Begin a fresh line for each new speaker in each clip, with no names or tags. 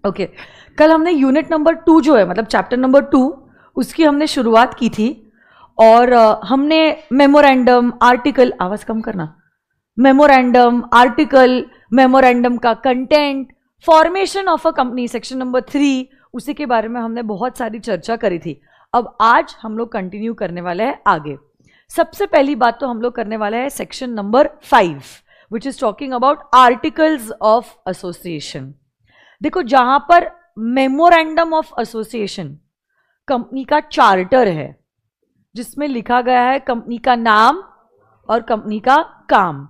Okay कल हमने unit number 2 जो है मतलब चैप्टर नंबर 2 उसकी हमने शुरुआत की थी और हमने मेमोरेंडम आर्टिकल, आवाज कम करना, मेमोरेंडम आर्टिकल, मेमोरेंडम का content, formation of a company section number 3, उसी के बारे में हमने बहुत सारी चर्चा करी थी। अब आज हम लोग कंटिन्यू करने वाले हैं आगे। सबसे पहली बात तो हम लोग करने वाले हैं section number 5 which is talking about articles of association. देखो जहां पर मेमोरेंडम ऑफ एसोसिएशन कंपनी का चार्टर है जिसमें लिखा गया है कंपनी का नाम और कंपनी का काम।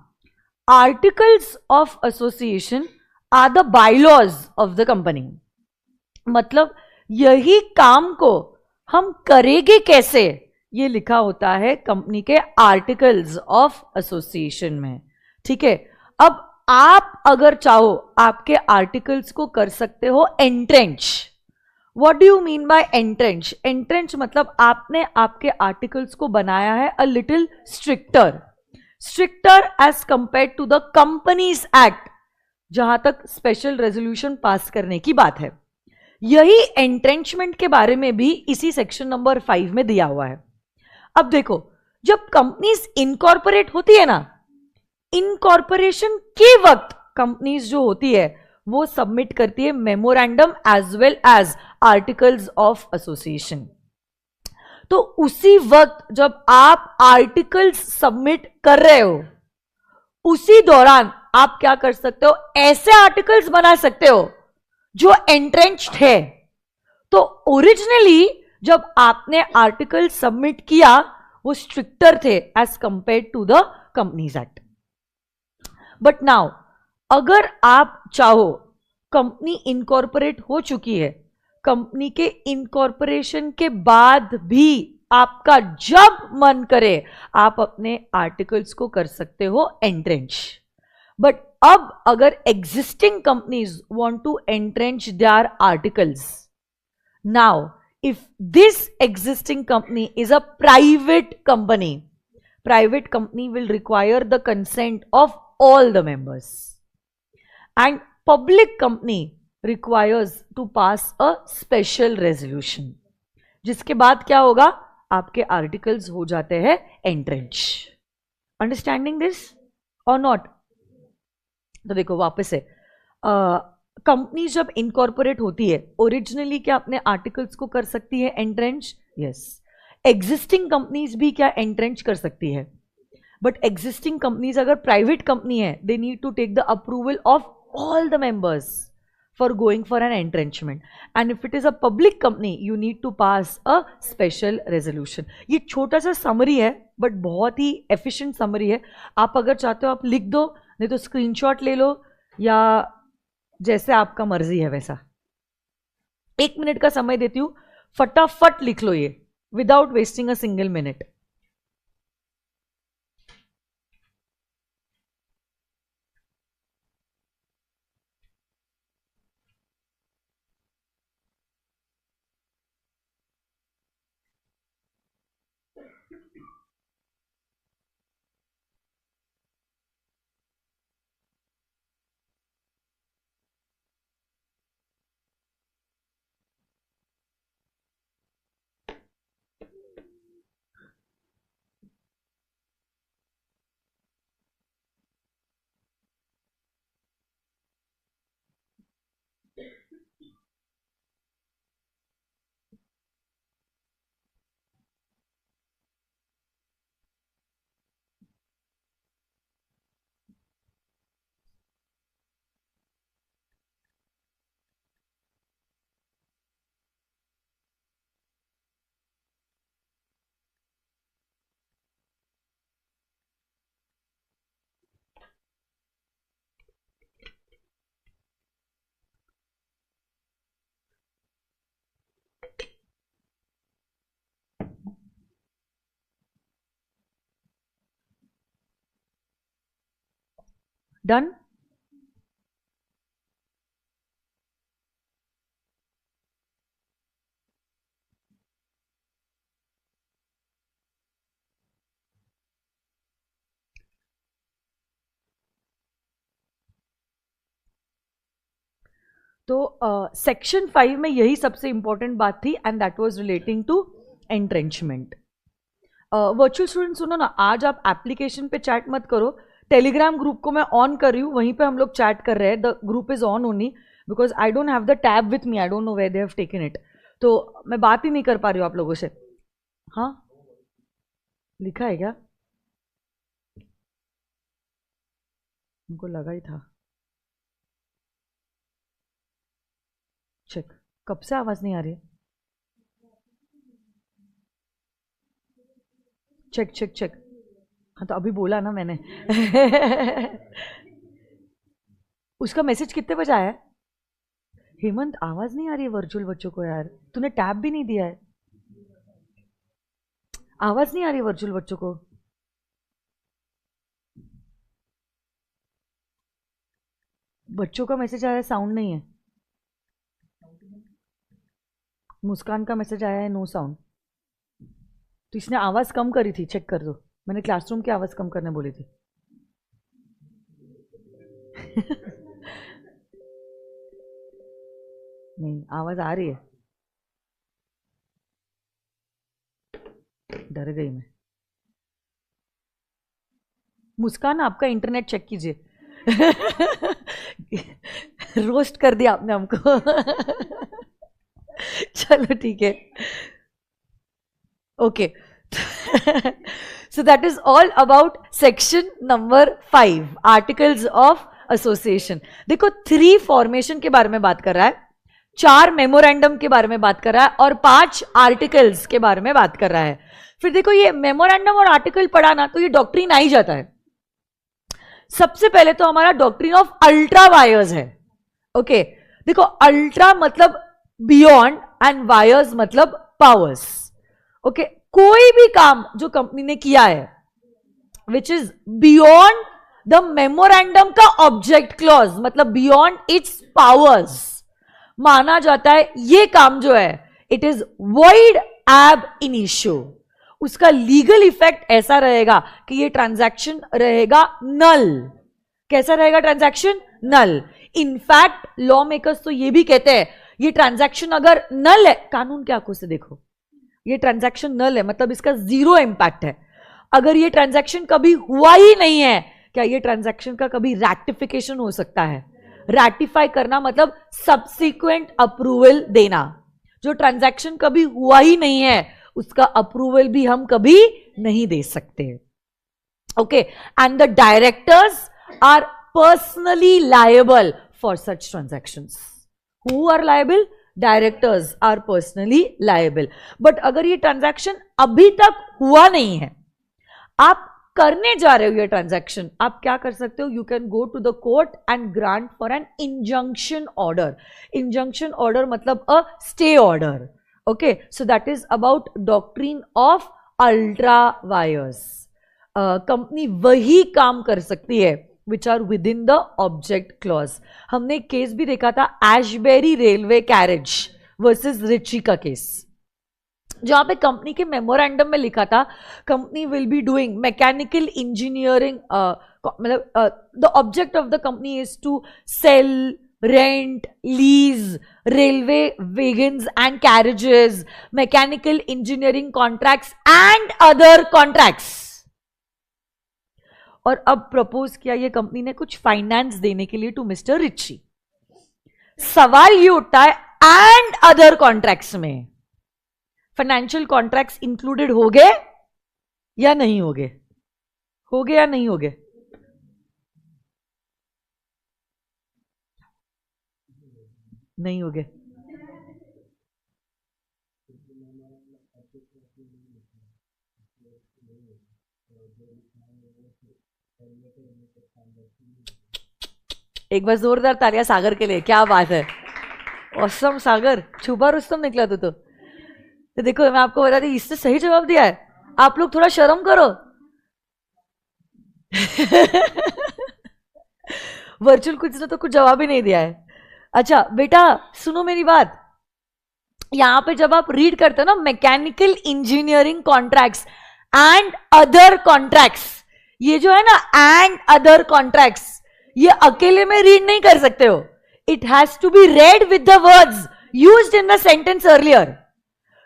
Articles of association are the bylaws of the company, मतलब यही काम को हम करेंगे कैसे ये लिखा होता है कंपनी के आर्टिकल्स ऑफ एसोसिएशन में। ठीक है, अब आप अगर चाहो आपके आर्टिकल्स को कर सकते हो entrench. What do you mean by entrench? Entrench मतलब आपने आपके आर्टिकल्स को बनाया है a little stricter as compare to the companies act, जहां तक स्पेशल रेजोल्यूशन पास करने की बात है। यही एंट्रेंचमेंट के बारे में भी इसी सेक्शन नंबर 5 में दिया हुआ है। अब देखो, जब कंपनीज इनकॉर्पोरेट होती है ना, इनकॉर्पोरेशन के वक्त कंपनीज जो होती है वो सबमिट करती है memorandum as well as articles of association. तो उसी वक्त जब आप आर्टिकल्स सबमिट कर रहे हो उसी दौरान आप क्या कर सकते हो, ऐसे आर्टिकल्स बना सकते हो जो एंट्रेंच्ड है। तो ओरिजिनली जब आपने आर्टिकल सबमिट किया वो स्ट्रिक्टर थे as compare to the companies act. But now अगर आप चाहो, कंपनी इनकॉर्पोरेट हो चुकी है, कंपनी के इनकॉर्पोरेशन के बाद भी आपका जब मन करे आप अपने आर्टिकल्स को कर सकते हो एंट्रेंच। बट अब अगर existing companies want to entrench their articles, now if this existing company is a private company will require the consent of all the members, and public company requires to pass a special resolution, जिसके बाद क्या होगा, आपके articles हो जाते हैं entrench. Understanding this और not? तो देखो वापस से, कंपनी जब इनकॉर्पोरेट होती है ओरिजिनली क्या अपने आर्टिकल्स को कर सकती है एंट्रेंच? यस। एग्जिस्टिंग कंपनीज भी क्या एंट्रेंच कर सकती है? बट एग्जिस्टिंग कंपनीज अगर प्राइवेट कंपनी है they need to take the approval of all the members for going for an entrenchment, and if it is a public company you need to pass a special resolution. ये छोटा सा summary है but बहुत ही efficient summary है। आप अगर चाहते हो आप लिख दो, नहीं तो स्क्रीनशॉट ले लो, या जैसे आपका मर्जी है वैसा। 1 मिनट का समय देती हूं, फटाफट लिख लो ये without wasting a single minute. Done? तो सेक्शन 5 में यही सबसे इंपॉर्टेंट बात थी and that was relating to entrenchment. Virtual student सुनो ना, आज आप एप्लीकेशन पे चैट मत करो, टेलीग्राम ग्रुप को मैं ऑन कर रही हूँ, वहीं पे हम लोग चैट कर रहे हैं। The group is on only because I don't have the tab with me, I don't know where they have taken it, तो मैं बात ही नहीं कर पा रही हूँ आप लोगों से। हाँ लिखा है क्या? उनको लगा ही था। चेक, कब से आवाज नहीं आ रही है? Check check check. हाँ तो अभी बोला ना मैंने। उसका मैसेज कितने बजे आया है? हेमंत आवाज नहीं आ रही है वर्चुअल बच्चों को यार, तूने टैब भी नहीं दिया है, आवाज नहीं आ रही है वर्चुअल बच्चों को। बच्चों का मैसेज आया है, साउंड नहीं है। मुस्कान का मैसेज आया है, नो साउंड। तो इसने आवाज कम करी थी, चेक कर दो, मैंने क्लासरूम की आवाज कम करने बोली थी। नहीं आवाज आ रही है, डर गई मैं। मुस्कान आपका इंटरनेट चेक कीजिए। रोस्ट कर दिया आपने हमको। चलो ठीक है, okay. So that is all about section number 5, articles of association. देखो 3 फॉर्मेशन के बारे में बात कर रहा है, 4 मेमोरेंडम के बारे में बात कर रहा है और 5 आर्टिकल्स के बारे में बात कर रहा है। फिर देखो ये मेमोरेंडम और आर्टिकल पढ़ाना तो ये डॉक्ट्रिन आ ही जाता है। सबसे पहले तो हमारा डॉक्ट्रिन ऑफ अल्ट्रा वायर्स है। ओके देखो अल्ट्रा मतलब बियॉन्ड एंड वायर्स मतलब पावर्स। ओके कोई भी काम जो कंपनी ने किया है which is beyond the memorandum का ऑब्जेक्ट क्लॉज मतलब बियॉन्ड इट्स पावर्स, माना जाता है ये काम जो है it is void ab initio. उसका लीगल इफेक्ट ऐसा रहेगा कि ये ट्रांजैक्शन रहेगा नल। कैसा रहेगा ट्रांजैक्शन? नल। इनफैक्ट लॉ मेकर्स तो ये भी कहते हैं ये ट्रांजैक्शन अगर नल है, कानून के आंखों से देखो ये ट्रांजैक्शन नल है मतलब इसका 0 इंपैक्ट है। अगर ये ट्रांजैक्शन कभी हुआ ही नहीं है, क्या ये ट्रांजैक्शन का कभी रैटिफिकेशन हो सकता है? रैटिफाई करना मतलब सब्सिक्वेंट अप्रूवल देना। जो ट्रांजैक्शन कभी हुआ ही नहीं है उसका अप्रूवल भी हम कभी नहीं दे सकते। Okay and the directors are personally liable for such transactions. Who are liable? Directors are personally liable. But अगर ये ट्रांजैक्शन अभी तक हुआ नहीं है, आप करने जा रहे हो ये ट्रांजैक्शन, आप क्या कर सकते हो? You can go to the court and grant for an injunction order. Injunction order मतलब a stay order. Okay so that is about doctrine of ultra vires. Company वही काम कर सकती है which are within the object clause. हमने एक case भी देखा था Ashbury railway carriage versus Riche का केस, जहां पे कंपनी के मेमोरेंडम में लिखा था company will be doing mechanical engineering, मतलब the object of the company is to sell, rent, lease railway wagons and carriages, mechanical engineering contracts and other contracts. और अब प्रपोज किया ये कंपनी ने कुछ फाइनेंस देने के लिए टू मिस्टर रिची। सवाल ये उठता है एंड अदर कॉन्ट्रैक्ट्स में फाइनेंशियल कॉन्ट्रैक्ट्स इंक्लूडेड हो गए या नहीं हो गए? हो गए या नहीं हो गए? नहीं हो गए। एक बार जोरदार तालियां सागर के लिए, क्या बात है, ऑसम सागर, छुपा रुस्तम निकला तू तो देखो मैं आपको बता दी इसने सही जवाब दिया है। आप लोग थोड़ा शर्म करो। वर्चुअल कुछ ने तो कुछ जवाब ही नहीं दिया है। अच्छा बेटा सुनो मेरी बात, यहां पे जब आप रीड करते हो ना mechanical engineering contracts and other contracts, ये जो है ना एंड अदर कॉन्ट्रैक्ट्स, ये अकेले में रीड नहीं कर सकते हो, it has to be read with the words used in the sentence earlier.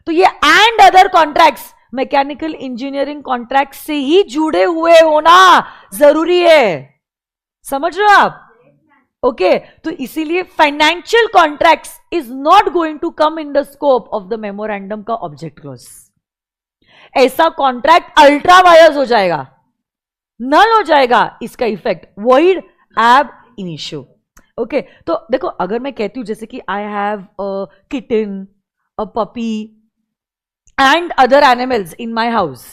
तो ये and other contracts mechanical engineering contract से ही जुड़े हुए होना जरूरी है, समझ रहे हो आप? ओके, तो इसीलिए financial contracts is not going to come in the scope of the memorandum का ऑब्जेक्ट क्लॉज. ऐसा कॉन्ट्रैक्ट अल्ट्रा वायर्स हो जाएगा, नल हो जाएगा, इसका effect void ab initio. Okay, तो देखो अगर मैं कहती हूं जैसे कि I have a kitten, a puppy and other animals in my house,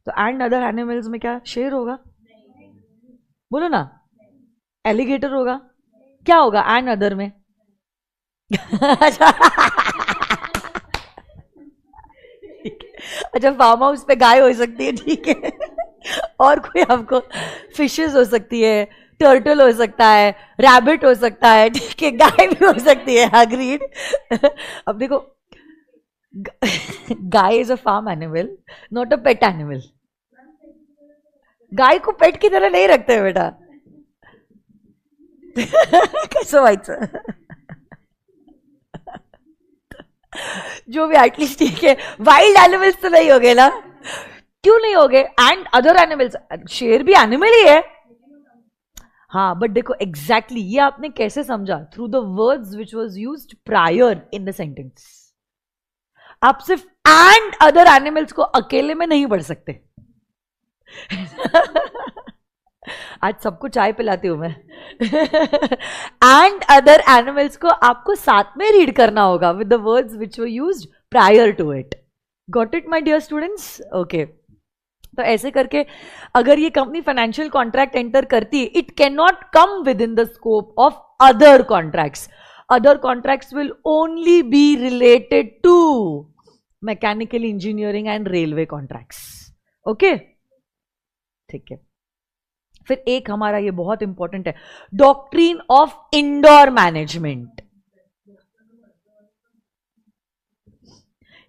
तो एंड अदर एनिमल्स में क्या शेर होगा? बोलो ना. एलिगेटर होगा? क्या होगा एंड अदर में? अच्छा, फार्म हाउस पे गाय हो सकती है, ठीक है. और कोई आपको फिशेस हो सकती है, टर्टल हो सकता है, रैबिट हो सकता है, ठीक है, गाय भी हो सकती है. अग्रीड. अब देखो, गाय is a farm animal, not a pet animal. गाय को पेट की तरह नहीं रखते हैं बेटा. कैसे व्हायचं? जो भी एटलीस्ट ठीक है, वाइल्ड एनिमल्स तो नहीं हो गए ना? क्यों नहीं हो गए? एंड अदर एनिमल्स, शेर भी एनिमल ही है. हाँ, बट देखो एग्जैक्टली ये आपने कैसे समझा? Through the words which was used prior in the sentence. आप सिर्फ एंड अदर एनिमल्स को अकेले में नहीं पढ़ सकते. आज सबको चाय पिलाती हूं मैं. एंड अदर एनिमल्स को आपको साथ में रीड करना होगा with the words which were used prior to it. Got it my dear students? Okay, तो ऐसे करके अगर ये कंपनी फाइनेंशियल कॉन्ट्रैक्ट एंटर करती है, it can not come within the scope of other contracts. Other contracts will only be related to mechanical engineering and railway contracts. Okay, ठीक है. फिर एक हमारा ये बहुत इंपॉर्टेंट है, doctrine of indoor management.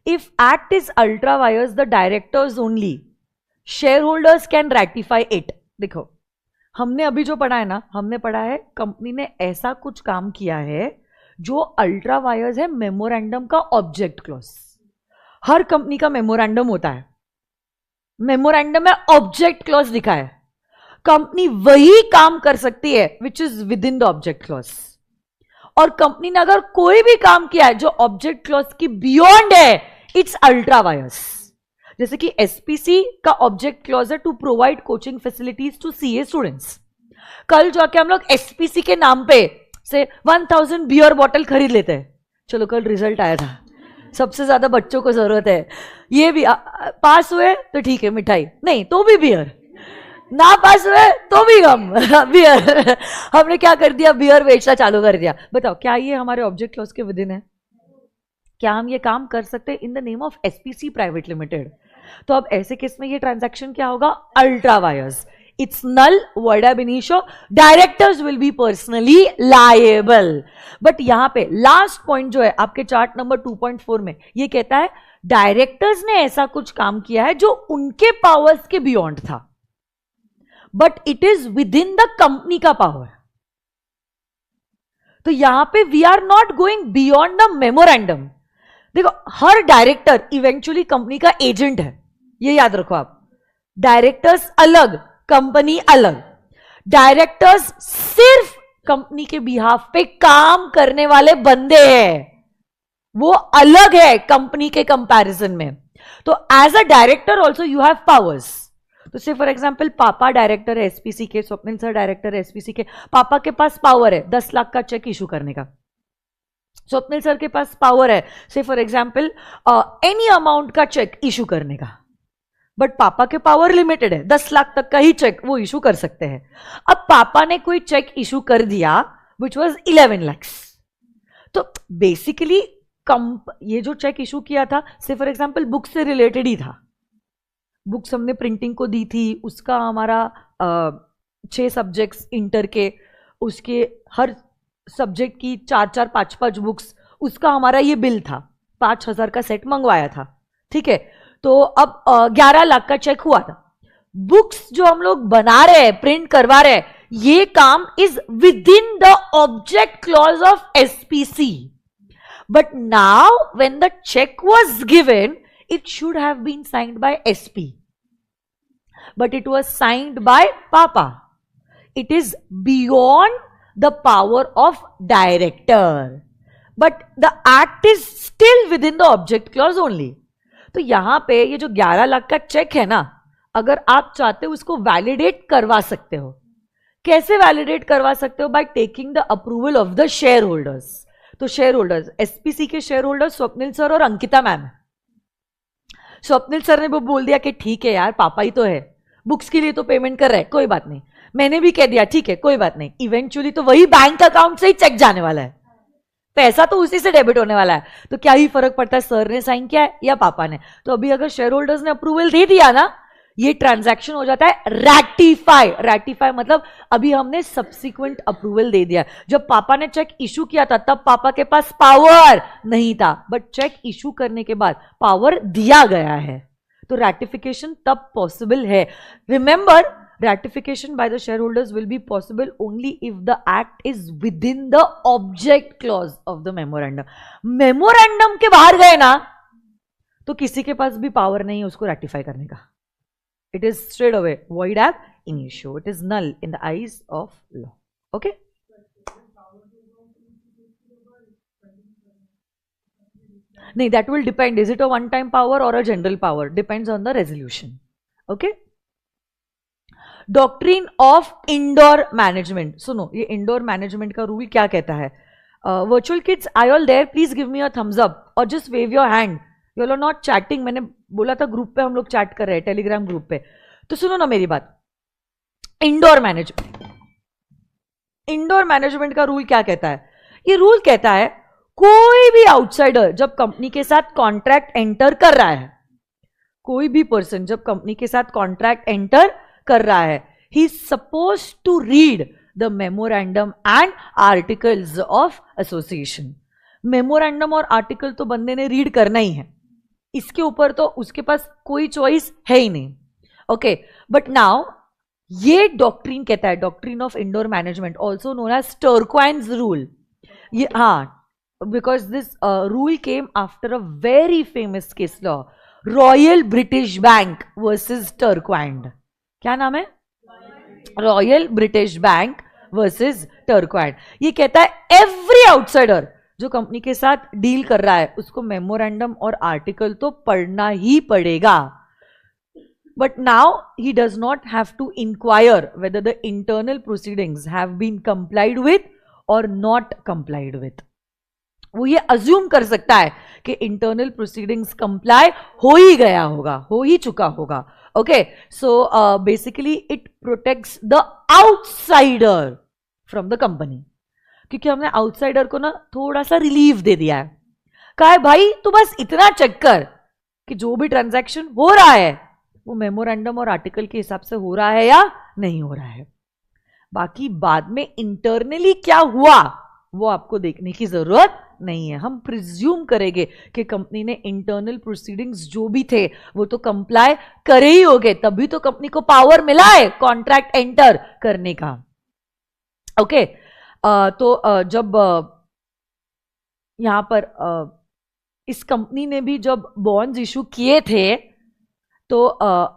If act is ultra vires the directors only, shareholders can ratify it. देखो हमने अभी जो पढ़ा है ना, हमने पढ़ा है कंपनी ने ऐसा कुछ काम किया है जो अल्ट्रा वायर्स है मेमोरेंडम का ऑब्जेक्ट क्लॉज. हर कंपनी का मेमोरेंडम होता है, मेमोरेंडम में ऑब्जेक्ट क्लॉज लिखा है. कंपनी वही काम कर सकती है which is within the object clause. और कंपनी ने अगर कोई भी काम किया है जो ऑब्जेक्ट क्लॉज की बियॉन्ड है, इट्स अल्ट्रा वायर्स. जैसे कि एसपीसी का ऑब्जेक्ट क्लॉज है to provide coaching facilities to CA students. कल जाके हम लोग एसपीसी के नाम पे से 1000 बियर बॉटल खरीद लेते हैं. चलो कल रिजल्ट आया था, सबसे ज्यादा बच्चों को जरूरत है, ये भी पास हुए तो ठीक है मिठाई, नहीं तो भी बियर, ना पास हुए तो भी गम बियर. हमने क्या कर दिया? बियर बेचना चालू कर दिया. बताओ क्या ये हमारे ऑब्जेक्ट क्लॉज के विदिन है? क्या हम ये काम कर सकते हैं in the name of SPC private limited? तो अब ऐसे केस में ये ट्रांजैक्शन क्या होगा? Ultra vires. It's null, void ab initio, directors will be personally liable. But यहां पे लास्ट पॉइंट जो है आपके चार्ट नंबर 2.4 में, ये कहता है डायरेक्टर्स ने ऐसा कुछ काम किया है जो उनके पावर्स के बियॉन्ड था, but it is within the company का पावर. तो यहां पे we are not going beyond the memorandum. देखो हर डायरेक्टर इवेंचुअली कंपनी का एजेंट है, ये याद रखो आप. डायरेक्टर्स अलग, कंपनी अलग. डायरेक्टर्स सिर्फ कंपनी के बिहाफ पे काम करने वाले बंदे हैं, वो अलग है कंपनी के कंपैरिजन में. तो as a director also you have powers. तो से फॉर एग्जाम्पल पापा डायरेक्टर है एसपीसी के, स्वप्निल सर डायरेक्टर है एसपीसी के. पापा के पास पावर है 10 लाख का चेक इशू करने का. स्वप्निल सर के पास पावर है से फॉर एग्जाम्पल एनी अमाउंट का चेक इशू करने का. बट पापा के पावर लिमिटेड है, 10 लाख तक का ही चेक वो इशू कर सकते हैं. अब पापा ने कोई चेक इशू कर दिया विच वॉज 11 lakhs. तो बेसिकली ये जो चेक इशू किया था से फॉर एग्जाम्पल बुक से रिलेटेड ही था. बुक्स हमने प्रिंटिंग को दी थी, उसका हमारा 6 सब्जेक्ट्स इंटर के, उसके हर सब्जेक्ट की 4-4, 5-5 बुक्स, उसका हमारा ये बिल था. 5000 का सेट मंगवाया था, ठीक है. तो अब 11 लाख का चेक हुआ था. बुक्स जो हम लोग बना रहे हैं, प्रिंट करवा रहे हैं, ये काम is within the object clause of SPC. But now when the cheque was given, it should have been signed by SP, but it was signed by Papa. It is beyond the power of director, but the act is still within the object clause only. तो यहां पे ये जो 11 लाख का check है ना, अगर आप चाहते हो उसको वैलिडेट करवा सकते हो. कैसे वैलिडेट करवा सकते हो? By taking the approval of the share holders. तो शेयर होल्डर्स, एसपीसी के शेयर होल्डर्स स्वप्निल सर और अंकिता मैम. स्वप्निल सर ने वो बोल दिया कि ठीक है यार, पापा ही तो है, बुक्स के लिए तो पेमेंट कर रहे हैं, कोई बात नहीं. मैंने भी कह दिया ठीक है, कोई बात नहीं. इवेंचुअली तो वही बैंक अकाउंट से ही चेक जाने वाला है, पैसा तो उसी से डेबिट होने वाला है. तो क्या ही फर्क पड़ता है सर ने साइन किया है या पापा ने. तो अभी अगर शेयर होल्डर्स ने अप्रूवल दे दिया ना, ये ट्रांजैक्शन हो जाता है रैटिफाई. रैटिफाई मतलब अभी हमने सब्सिक्वेंट अप्रूवल दे दिया. जब पापा ने चेक इशू किया था तब पापा के पास पावर नहीं था, बट चेक इशू करने के बाद पावर दिया गया है. तो रैटिफिकेशन तब पॉसिबल है. Remember, ratification by the shareholders will be possible only if the act is within the object clause of the memorandum. Memorandum के बाहर गए ना तो किसी के पास भी पावर नहीं है उसको रैटिफाई करने का. It is straight away void ab initio. It is null in the eyes of law. Okay? No, that will depend. Is it a one-time power or a general power? Depends on the resolution. Okay? Doctrine of indoor management. सुनो, ये indoor management का rule क्या कहता है? Virtual kids, are you all there? Please give me a thumbs up or just wave your hand. You all are not chatting. मैंने बोला था group पे हम लोग चैट कर रहे हैं, टेलीग्राम ग्रुप पे. तो सुनो ना मेरी बात. इंडोर मैनेजमेंट का रूल क्या कहता है? ये रूल कहता है कोई भी आउटसाइडर जब कंपनी के साथ कॉन्ट्रैक्ट एंटर कर रहा है, कोई भी पर्सन जब कंपनी के साथ कॉन्ट्रैक्ट एंटर कर रहा है, he is suppose to read the memorandum and articles of association. Memorandum और आर्टिकल तो बंदे ने रीड करना ही है, इसके ऊपर तो उसके पास कोई चॉइस है ही नहीं. ओके, बट नाउ ये डॉक्ट्रिन कहता है, doctrine of indoor management, also known as Turquand's rule. ये हाँ, because this rule came after a very famous case law, Royal British Bank versus Turquand. क्या नाम है? Royal British Bank versus Turquand. ये कहता है एवरी आउटसाइडर जो company के साथ डील कर रहा है उसको मेमोरेंडम और आर्टिकल तो पढ़ना ही पड़ेगा. But now he does not have to inquire whether the internal proceedings have been complied with or not complied with. वो ये अज्यूम कर सकता है कि इंटरनल प्रोसीडिंग्स कंप्लाई हो ही गया होगा, हो ही चुका होगा. Okay, so basically it protects the outsider from the company. क्योंकि हमने आउटसाइडर को ना थोड़ा सा रिलीफ दे दिया है. कहा है भाई तू बस इतना चेक कर कि जो भी ट्रांजैक्शन हो रहा है वो मेमोरेंडम और आर्टिकल के हिसाब से हो रहा है या नहीं हो रहा है. बाकी बाद में इंटरनली क्या हुआ वो आपको देखने की जरूरत नहीं है. हम प्रिज्यूम करेंगे कि कंपनी ने इंटरनल प्रोसीडिंग्स जो भी थे वो तो कंप्लाई करे ही होंगे, तभी तो कंपनी को पावर मिला है कॉन्ट्रैक्ट एंटर करने का. ओके, तो जब यहां पर इस कंपनी ने भी जब बॉन्ड्स इशू किए थे तो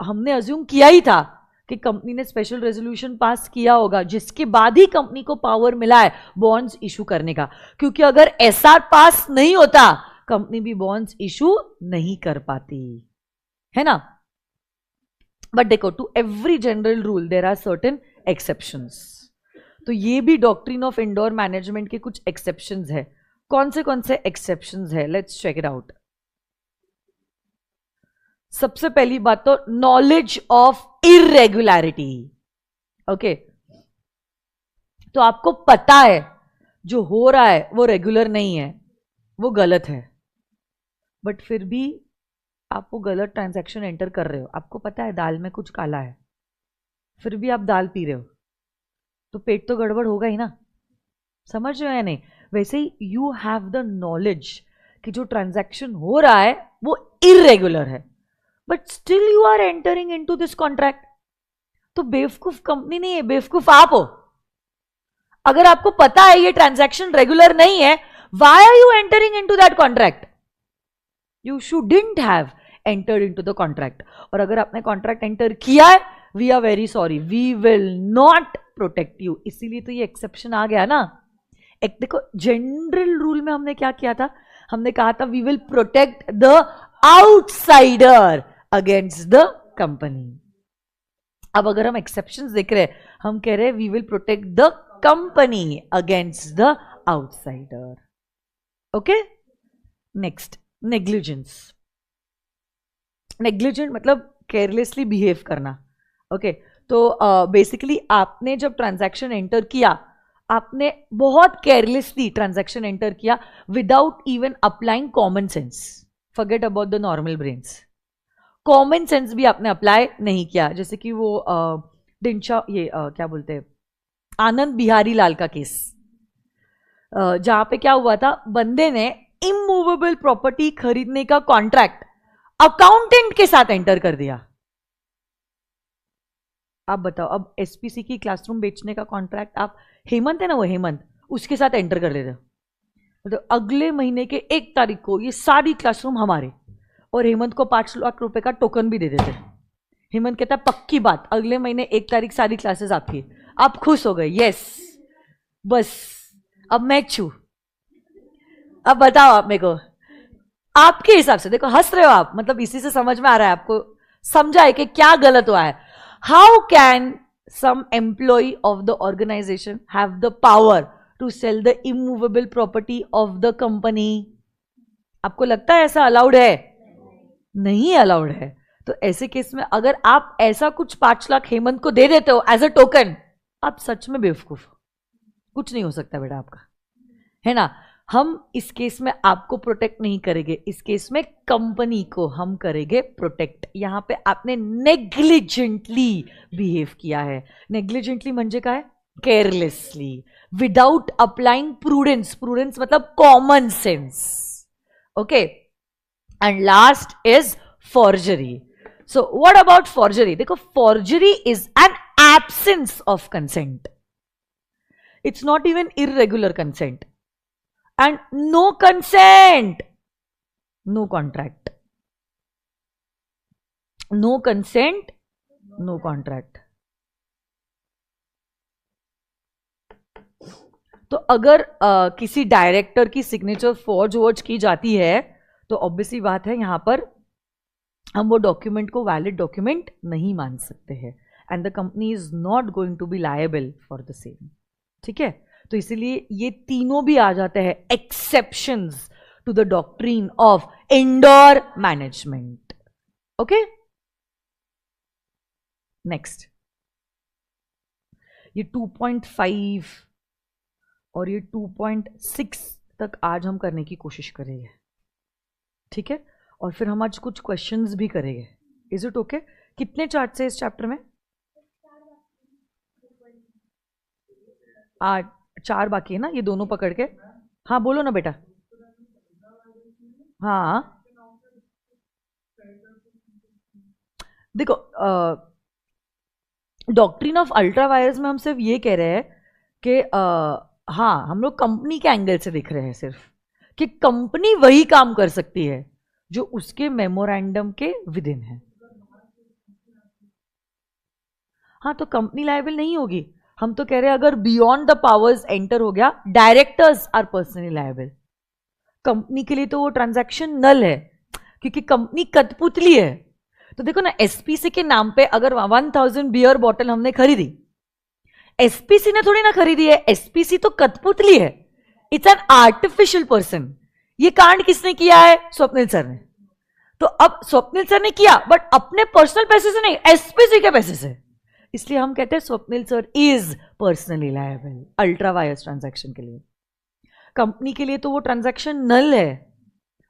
हमने अज्यूम किया ही था कि कंपनी ने स्पेशल रेजोल्यूशन पास किया होगा जिसके बाद ही कंपनी को पावर मिला है बॉन्ड्स इशू करने का. क्योंकि अगर एसआर पास नहीं होता कंपनी भी बॉन्ड्स इशू नहीं कर पाती, है ना. बट देखो, to every general rule there are certain exceptions. तो ये भी डॉक्ट्रिन ऑफ इंडोर मैनेजमेंट के कुछ एक्सेप्शंस है. कौन से एक्सेप्शंस है? Let's check it out. सबसे पहली बात तो नॉलेज ऑफ इरेगुलरिटी. ओके, तो आपको पता है जो हो रहा है वो रेगुलर नहीं है, वो गलत है, बट फिर भी आप वो गलत ट्रांजैक्शन एंटर कर रहे हो. आपको पता है दाल में कुछ काला है, फिर भी आप दाल पी रहे हो, तो पेट तो गड़बड़ होगा ही ना. समझ रहे हो या नहीं? वैसे ही यू हैव द नॉलेज कि जो ट्रांजैक्शन हो रहा है वो इरेगुलर है, but still you are entering into this contract. तो बेवकूफ कंपनी नहीं है, बेवकूफ आप हो. अगर आपको पता है ये ट्रांजैक्शन रेगुलर नहीं है, why are you entering into that contract? You shouldn't have entered into the contract. और अगर आपने कॉन्ट्रैक्ट एंटर किया है, we are very sorry, we will not protect you. इसीलिए तो ये एक्सेप्शन आ गया ना. एक देखो, जनरल रूल में हमने क्या किया था? हमने कहा था we will protect the outsider against the company. अब अगर हम एक्सेप्शंस देख रहे हैं, हम कह रहे हैं we will protect the company against the outsider. Okay. Next, negligence. Negligent मतलब केयरलेसली बिहेव करना. ओके. तो बेसिकली आपने जब ट्रांजैक्शन एंटर किया, आपने बहुत केयरलेसली ट्रांजैक्शन एंटर किया without even applying common sense. Forget about the normal brains. Common sense भी आपने अप्लाई नहीं किया. जैसे कि वो क्या बोलते हैं, आनंद बिहारी लाल का केस, जहां पे क्या हुआ था, बंदे ने इमूवेबल प्रॉपर्टी खरीदने का कॉन्ट्रैक्ट अकाउंटेंट के साथ एंटर कर दिया. आप बताओ, अब एसपीसी की क्लासरूम बेचने का कॉन्ट्रैक्ट आप, हेमंत है ना वो हेमंत, उसके साथ एंटर कर लेते. तो अगले महीने के 1 तारीख को ये सारी क्लासरूम हमारे, और हेमंत को 5 लाख रुपए का टोकन भी दे देते. हेमंत कहता है पक्की बात, अगले महीने 1 तारीख सारी क्लासेस आपकी. आप खुश हो गए, यस, बस अब मैं छू. अब बताओ आप मेरे को, आपके हिसाब से, देखो हंस रहे हो आप, मतलब इसी से समझ में आ रहा है आपको, समझा है कि क्या गलत हुआ है. How can some employee of the organisation have the power to sell the immovable property of the company? आपको लगता है ऐसा अलाउड है? नहीं अलाउड है. तो ऐसे केस में अगर आप ऐसा कुछ 5 लाख हेमंत को दे देते हो एज अ टोकन, आप सच में बेवकूफ. कुछ नहीं हो सकता बेटा आपका, है ना. हम इस केस में आपको प्रोटेक्ट नहीं करेंगे, इस केस में कंपनी को हम करेंगे प्रोटेक्ट. यहां पे आपने नेग्लिजेंटली बिहेव किया है. नेग्लिजेंटली म्हणजे काय? Carelessly, without applying prudence. Prudence मतलब common sense. Okay. And last is forgery. So what about forgery? देखो, forgery is an absence of consent. It's not even irregular consent. And no consent, no contract. No consent, no contract. तो अगर किसी director की signature forge वॉर्ज की जाती है, तो obviously बात है यहां पर हम वो डॉक्यूमेंट को वैलिड डॉक्यूमेंट नहीं मान सकते हैं. And the company is not going to be liable for the same. ठीक है. तो इसीलिए ये तीनों भी आ जाते हैं exceptions to the doctrine of indoor management. Okay. Next, ये 2.5 और ये 2.6 तक आज हम करने की कोशिश करेंगे. ठीक है. और फिर हम आज कुछ क्वेश्चंस भी करेंगे. Is it okay? कितने चार्ट्स है इस चैप्टर में? 4 बाकी है ना, ये दोनों पकड़ के. हाँ बोलो ना बेटा. हाँ देखो, डॉक्ट्रिन ऑफ अल्ट्रा वायर्स में हम सिर्फ ये कह रहे हैं कि हाँ, हम लोग कंपनी के एंगल से दिख रहे हैं सिर्फ, कि कंपनी वही काम कर सकती है जो उसके मेमोरेंडम के विद इन है. हाँ, तो कंपनी लायबल नहीं होगी. हम तो कह रहे हैं अगर बियॉन्ड द पावर्स एंटर हो गया, directors are personally liable. Company के लिए तो वो ट्रांजैक्शन नल है, क्योंकि कंपनी कठपुतली है. तो देखो ना, एसपीसी के नाम पे अगर 1000 बियर बॉटल हमने खरीदी, एसपीसी ने थोड़ी ना खरीदी है, एसपीसी तो कठपुतली है. It's an artificial person. ये कांड किसने किया है? स्वप्निल सर ने. तो अब स्वप्निल सर ने किया, बट अपने पर्सनल पैसे से नहीं, एसपीसी के पैसे से. इसलिए हम कहते हैं Swapnil sir is personally liable ultra vires transaction के लिए. कंपनी के लिए तो वो ट्रांजैक्शन नल है.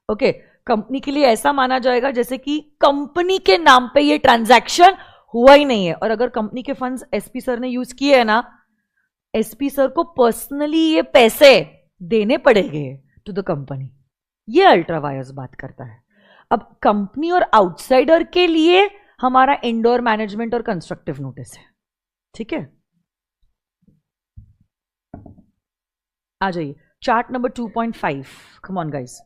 ओके. कंपनी के लिए ऐसा माना जाएगा जैसे कि कंपनी के नाम पे ये ट्रांजैक्शन हुआ ही नहीं है. और अगर कंपनी के फंड्स एसपी सर ने यूज किए हैं ना, एसपी सर को पर्सनली ये पैसे देने पड़ेंगे टू द कंपनी. ये अल्ट्रा वायर्स बात करता है. अब कंपनी और आउटसाइडर के लिए हमारा इंडोर मैनेजमेंट और कंस्ट्रक्टिव नोटिस है. ठीक है. आ जाइए chart number 2.5. Come on guys.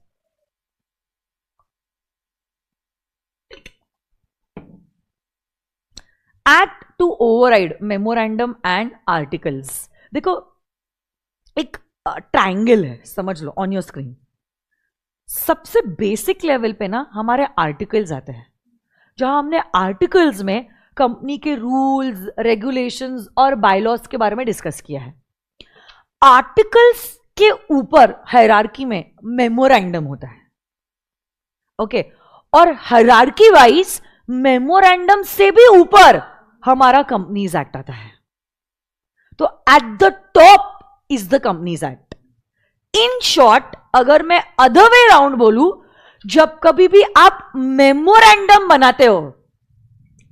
Act to override memorandum and articles. देखो एक ट्रायंगल है, समझ लो ऑन योर स्क्रीन. सबसे बेसिक लेवल पे ना हमारे आर्टिकल्स आते हैं, जहां हमने आर्टिकल्स में कंपनी के रूल्स, रेगुलेशंस और बायलॉज के बारे में डिस्कस किया है. आर्टिकल्स के ऊपर हायरार्की में मेमोरेंडम होता है. ओके और हायरार्की वाइज मेमोरेंडम से भी ऊपर हमारा कंपनीज एक्ट आता है. तो at the top is the companies act. In short अगर मैं अदर वे राउंड बोलूं, जब कभी भी आप मेमोरेंडम बनाते हो,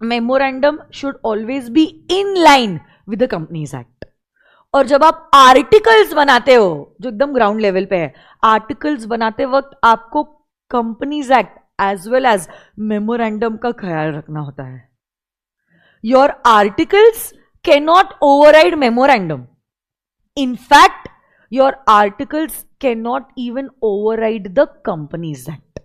memorandum should always be in line with the companies act. और जब आप आर्टिकल्स बनाते हो, जो एकदम ग्राउंड लेवल पे है, आर्टिकल्स बनाते वक्त आपको companies act as well as memorandum का ख्याल रखना होता है. Your articles can not override memorandum. In fact your articles can not even override the companies act.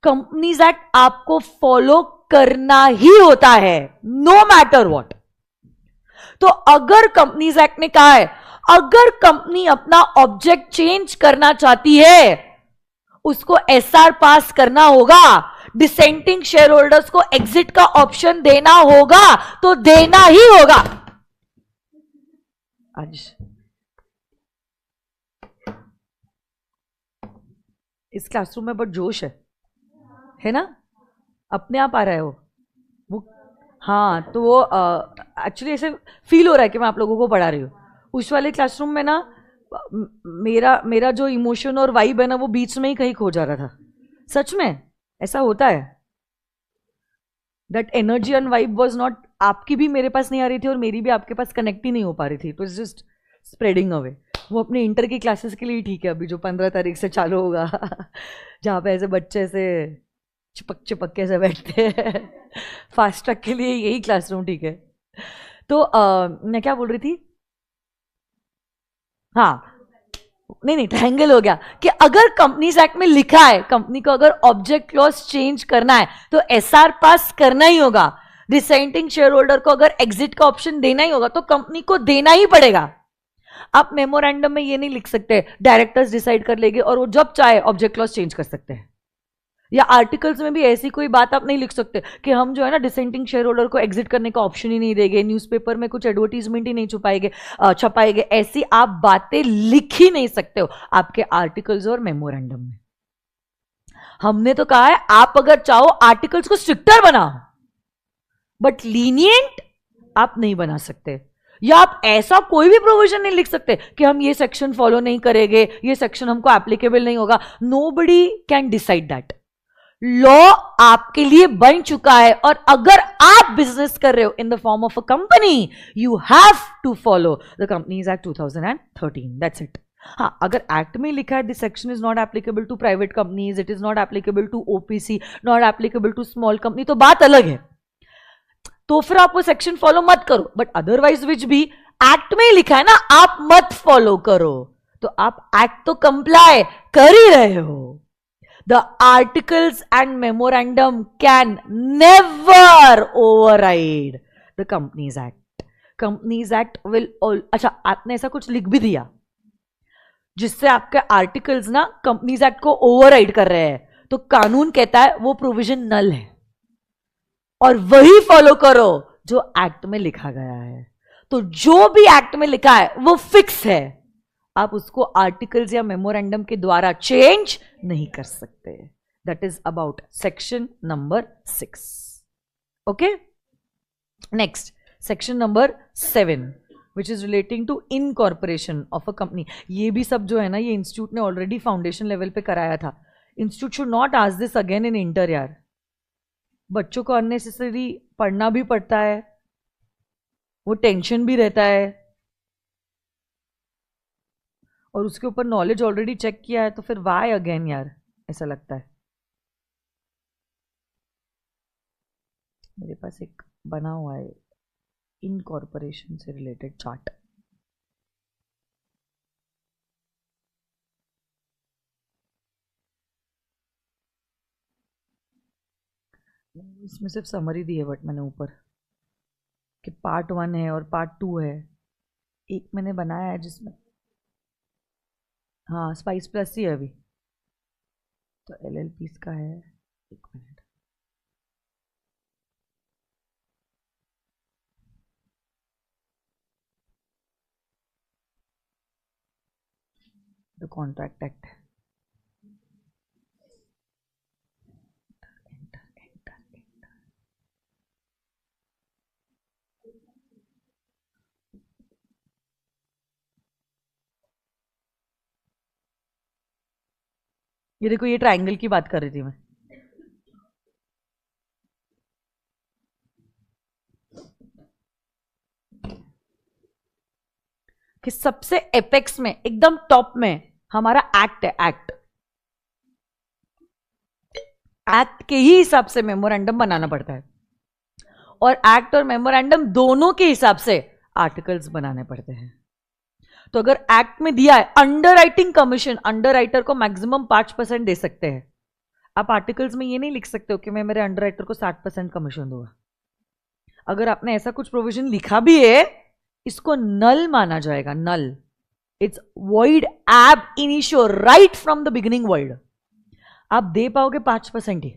Companies act आपको फॉलो करना ही होता है, नो मैटर व्हाट. तो अगर कंपनीज एक्ट ने कहा है, अगर कंपनी अपना ऑब्जेक्ट चेंज करना चाहती है, उसको एसआर पास करना होगा, डिसेंटिंग शेयर होल्डर्स को एग्जिट का ऑप्शन देना होगा, तो देना ही होगा. आज इस क्लासरूम में बहुत जोश है ना? अपने आप आ रहा है वो. हाँ तो वो एक्चुअली ऐसे फील हो रहा है कि मैं आप लोगों को पढ़ा रही हूँ. उस वाले क्लासरूम में ना मेरा जो इमोशन और वाइब है ना, वो बीच में ही कहीं खो जा रहा था. सच में ऐसा होता है. That energy and vibe was not, आपकी भी मेरे पास नहीं आ रही थी और मेरी भी आपके पास कनेक्ट ही नहीं हो पा रही थी. It was just spreading away. वो अपने इंटर की क्लासेस के लिए ठीक है, अभी जो 15 तारीख से चालू होगा जहाँ पे ऐसे बच्चे से चिपक चिपक के से बैठते हैं फास्ट ट्रैक के लिए यही क्लासरूम ठीक है. तो मैं क्या बोल रही थी? हाँ नहीं ट्रायंगल हो गया कि अगर कंपनीज एक्ट में लिखा है, कंपनी को अगर ऑब्जेक्ट क्लॉज चेंज करना है तो एसआर पास करना ही होगा. डिसेंटिंग शेयर होल्डर को अगर एग्जिट का ऑप्शन देना ही होगा तो कंपनी को देना ही पड़ेगा. आप मेमोरेंडम में ये नहीं लिख सकते डायरेक्टर्स डिसाइड कर लेंगे और वो जब चाहे ऑब्जेक्ट क्लॉज चेंज कर सकते हैं. या आर्टिकल्स में भी ऐसी कोई बात आप नहीं लिख सकते कि हम जो है ना डिसेंटिंग शेयर होल्डर को एग्जिट करने का ऑप्शन ही नहीं देंगे, न्यूज़पेपर में कुछ एडवर्टीजमेंट ही नहीं छपाएंगे. ऐसी आप बातें लिख ही नहीं सकते हो आपके आर्टिकल्स और मेमोरेंडम में. हमने तो कहा है आप अगर चाहो आर्टिकल्स को स्ट्रिक्टर बनाओ, बट लीनियंट आप नहीं बना सकते. या आप ऐसा कोई भी प्रोविजन नहीं लिख सकते कि हम ये सेक्शन फॉलो नहीं करेंगे, ये सेक्शन हमको एप्लीकेबल नहीं होगा. Nobody can decide that. Law आपके लिए बन चुका है और अगर आप बिजनेस कर रहे हो in the form of a company, you have to follow the companies act 2013. That's it. हाँ अगर एक्ट में लिखा है this section is not applicable to private companies, it is not applicable to OPC, not applicable to small company, तो बात अलग है, तो फिर आप वो सेक्शन फॉलो मत करो. बट अदरवाइज विच भी एक्ट में ही लिखा है ना, आप मत फॉलो करो, तो आप एक्ट तो कंप्लाई कर ही रहे हो. The articles and memorandum can never override the Companies Act. Companies Act will all, अच्छा आपने ऐसा कुछ लिख भी दिया जिससे आपके आर्टिकल्स ना कंपनीज एक्ट को ओवरराइड कर रहे हैं, तो कानून कहता है वो प्रोविजन नल है और वही फॉलो करो जो एक्ट में लिखा गया है. तो जो भी एक्ट में लिखा है वो फिक्स है, आप उसको आर्टिकल्स या मेमोरेंडम के द्वारा चेंज नहीं कर सकते. That is about section number 6. Okay next section number 7 which is relating to incorporation of a company. ये भी सब जो है ना, ये इंस्टीट्यूट ने ऑलरेडी फाउंडेशन लेवल पे कराया था. Institute should not ask this again in inter यार. बच्चों को अननेसेसरी पढ़ना भी पड़ता है, वो टेंशन भी रहता है, और उसके ऊपर नॉलेज ऑलरेडी चेक किया है, तो फिर वाई अगेन यार, ऐसा लगता है. मेरे पास एक बना हुआ है इनकॉर्पोरेशन से रिलेटेड चार्ट. इसमें सिर्फ समरी दी है बट मैंने ऊपर कि पार्ट 1 है और पार्ट 2 है। एक मैंने बनाया है जिसमें, हाँ स्पाइस प्लस ही है अभी तो LLP का है। एक मिनट, द कॉन्ट्रैक्ट एक्ट। ये देखो, ये ट्रायंगल की बात कर रही थी मैं। कि सबसे एपेक्स में, एकदम टॉप में हमारा एक्ट है। एक्ट के ही हिसाब से मेमोरेंडम बनाना पड़ता है और एक्ट और मेमोरेंडम दोनों के हिसाब से आर्टिकल्स बनाने पड़ते हैं। तो अगर एक्ट में दिया है under writing commission, under writer को मैक्सिमम 5% दे सकते हैं। आप आर्टिकल्स में ये नहीं लिख सकते हो कि मैं मेरे अंडर राइटर को 60% कमीशन दूंगा। अगर आपने ऐसा कुछ प्रोविजन लिखा भी है, इसको नल माना जाएगा। Null, it's void ab initio, right from the beginning word. आप दे पाओगे 5% ही,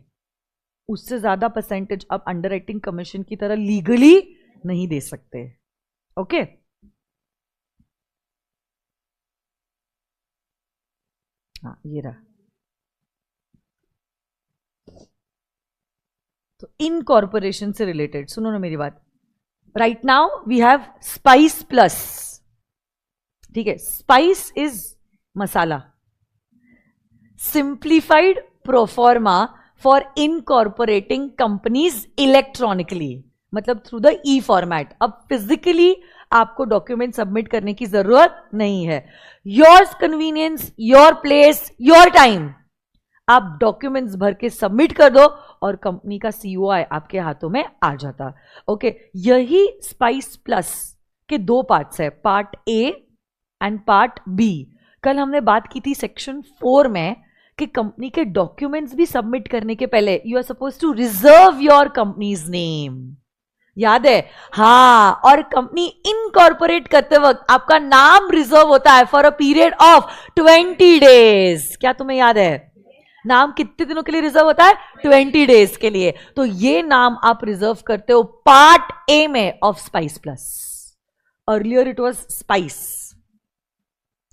उससे ज्यादा परसेंटेज आप अंडर राइटिंग कमीशन की तरह लीगली नहीं दे सकते। ओके हाँ, ये रहा। तो इनकॉर्पोरेशन से रिलेटेड सुनो ना मेरी बात। Right now we have spice plus, ठीक है। Spice is masala, simplified proforma for incorporating companies electronically, मतलब थ्रू द ई फॉर्मेट। अब फिजिकली आपको डॉक्यूमेंट सबमिट करने की जरूरत नहीं है। Yours convenience, your place, your time. आप डॉक्यूमेंट्स भर के सबमिट कर दो और कंपनी का COI आपके हाथों में आ जाता। ओके, यही स्पाइस प्लस के दो पार्ट्स है, part A and part B। कल हमने बात की थी सेक्शन 4 में कि कंपनी के डॉक्यूमेंट्स भी सबमिट करने के पहले you are suppose to reserve your companies name. याद है? हाँ, और कंपनी इनकॉर्पोरेट करते वक्त आपका नाम रिजर्व होता है for a period of 20 days. क्या तुम्हें याद है? नाम कितने दिनों के लिए रिजर्व होता है? 20 डेज के लिए। तो ये नाम आप रिजर्व करते हो पार्ट A में of spice plus. Earlier it was spice,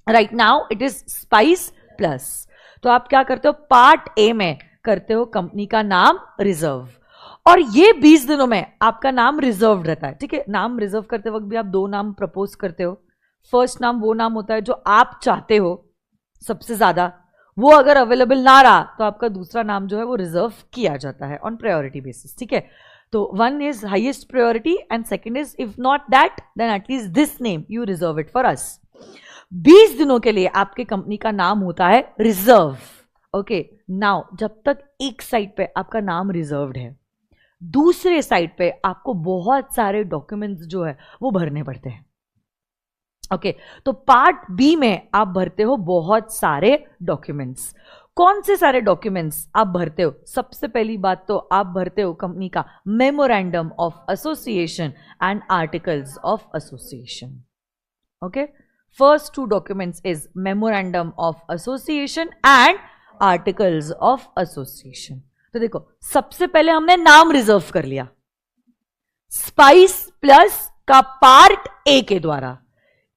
right now it is spice plus. तो आप क्या करते हो? पार्ट A में करते हो कंपनी का नाम रिजर्व, और ये 20 दिनों में आपका नाम रिजर्व रहता है। ठीक है, नाम रिजर्व करते वक्त भी आप दो नाम प्रपोज करते हो। फर्स्ट नाम वो नाम होता है जो आप चाहते हो सबसे ज्यादा, वो अगर अवेलेबल ना रहा तो आपका दूसरा नाम जो है वो रिजर्व किया जाता है ऑन प्रायोरिटी बेसिस। ठीक है, तो 1 is highest priority and second is if not that then at least this name you reserve it for us. 20 दिनों के लिए आपके कंपनी का नाम होता है रिजर्व। ओके, नाउ जब तक एक साइड पे आपका नाम रिजर्व्ड है, दूसरे साइड पे आपको बहुत सारे डॉक्यूमेंट्स जो है वो भरने पड़ते हैं। ओके, तो पार्ट B में आप भरते हो बहुत सारे डॉक्यूमेंट्स। कौन से सारे डॉक्यूमेंट्स आप भरते हो? सबसे पहली बात तो आप भरते हो कंपनी का memorandum of association and articles of association. Okay, first 2 documents is memorandum of association and articles of association. तो देखो, सबसे पहले हमने नाम रिजर्व कर लिया स्पाइस प्लस का पार्ट A के द्वारा।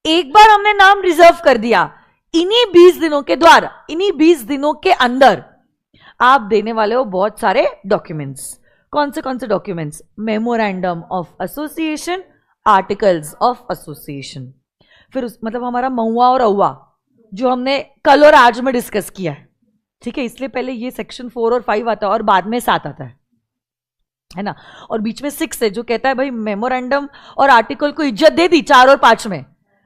एक बार हमने नाम रिजर्व कर दिया, इन्हीं 20 दिनों के द्वारा, इन्हीं 20 दिनों के अंदर आप देने वाले हो बहुत सारे डॉक्यूमेंट्स। कौन से documents? Memorandum of association, articles of association. फिर मतलब हमारा महुआ और अहुआ जो हमने कल और आज में डिस्कस किया है। ठीक है, इसलिए पहले ये सेक्शन 4 और 5 आता है और बाद में 7 आता है ना, और बीच में 6 है जो कहता है भाई मेमोरेंडम और आर्टिकल को इज्जत दे दी 4 और 5 में,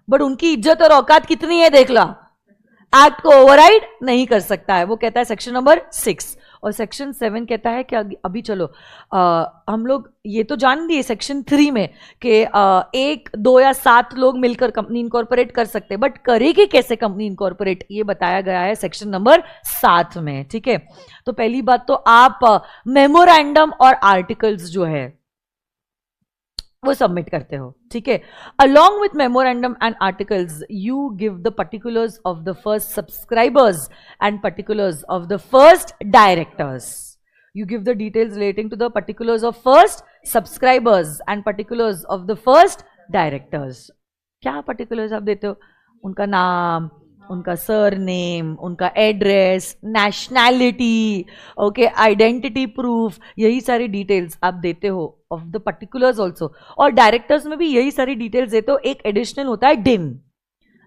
बट उनकी इज्जत और औकात कितनी है देख ला। एक्ट को ओवरराइड नहीं कर सकता है, वो कहता है सेक्शन नंबर 6। और सेक्शन 7 कहता है कि अभी चलो हम लोग ये तो जान दिए सेक्शन 3 में कि 1, 2 या 7 लोग मिलकर कंपनी इनकॉर्पोरेट कर सकते हैं, बट करेगी कैसे कंपनी इनकॉर्पोरेट, ये बताया गया है सेक्शन नंबर 7 में। ठीक है, तो पहली बात तो आप मेमोरेंडम और आर्टिकल्स जो है वो सबमिट करते हो। ठीक है, along with memorandum and articles you give the particulars of the first subscribers and particulars of the first directors. You give the details relating to the particulars of first subscribers and particulars of the first directors. क्या particulars आप देते हो? उनका नाम, उनका surname, उनका address, nationality, okay, identity proof, यही सारी डिटेल्स आप देते हो ऑफ द पर्टिकुलर्स ऑल्सो। और डायरेक्टर्स में भी यही सारी डिटेल्स देते हो। एक एडिशनल होता है DIN,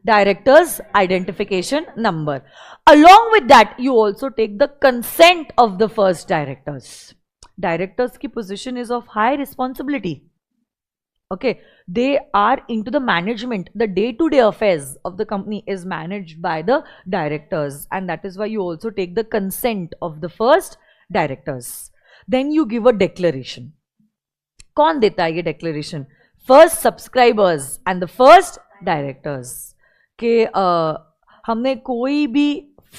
directors identification number. Along with that you also take the consent of the first directors. Directors की position is of high responsibility. Okay, they are into the management. The day-to-day affairs of the company is managed by the directors, and that is why you also take the consent of the first directors. Then you give a declaration. कौन देता है ये declaration? First subscribers and the first directors के हमने कोई भी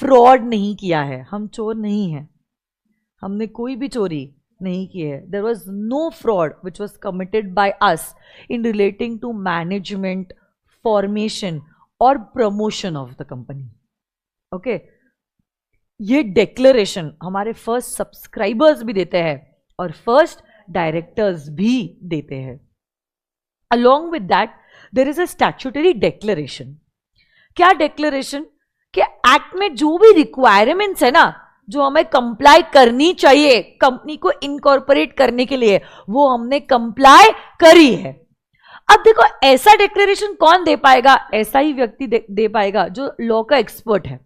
fraud नहीं किया है, हम चोर नहीं हैं, हमने कोई भी चोरी नहीं की है। There was no fraud which was committed by us in relating to management, formation और promotion of the company. Okay, ये डिक्लेरेशन हमारे फर्स्ट सब्सक्राइबर्स भी देते हैं और फर्स्ट डायरेक्टर्स भी देते हैं। Along with that there is a statutory declaration. क्या डिक्लेरेशन? कि एक्ट में जो भी रिक्वायरमेंट्स है ना, जो हमें कंप्लाई करनी चाहिए कंपनी को इनकॉर्पोरेट करने के लिए, वो हमने कंप्लाई करी है। अब देखो, ऐसा डिक्लेरेशन कौन दे पाएगा? ऐसा ही व्यक्ति दे पाएगा जो लॉ का एक्सपर्ट है,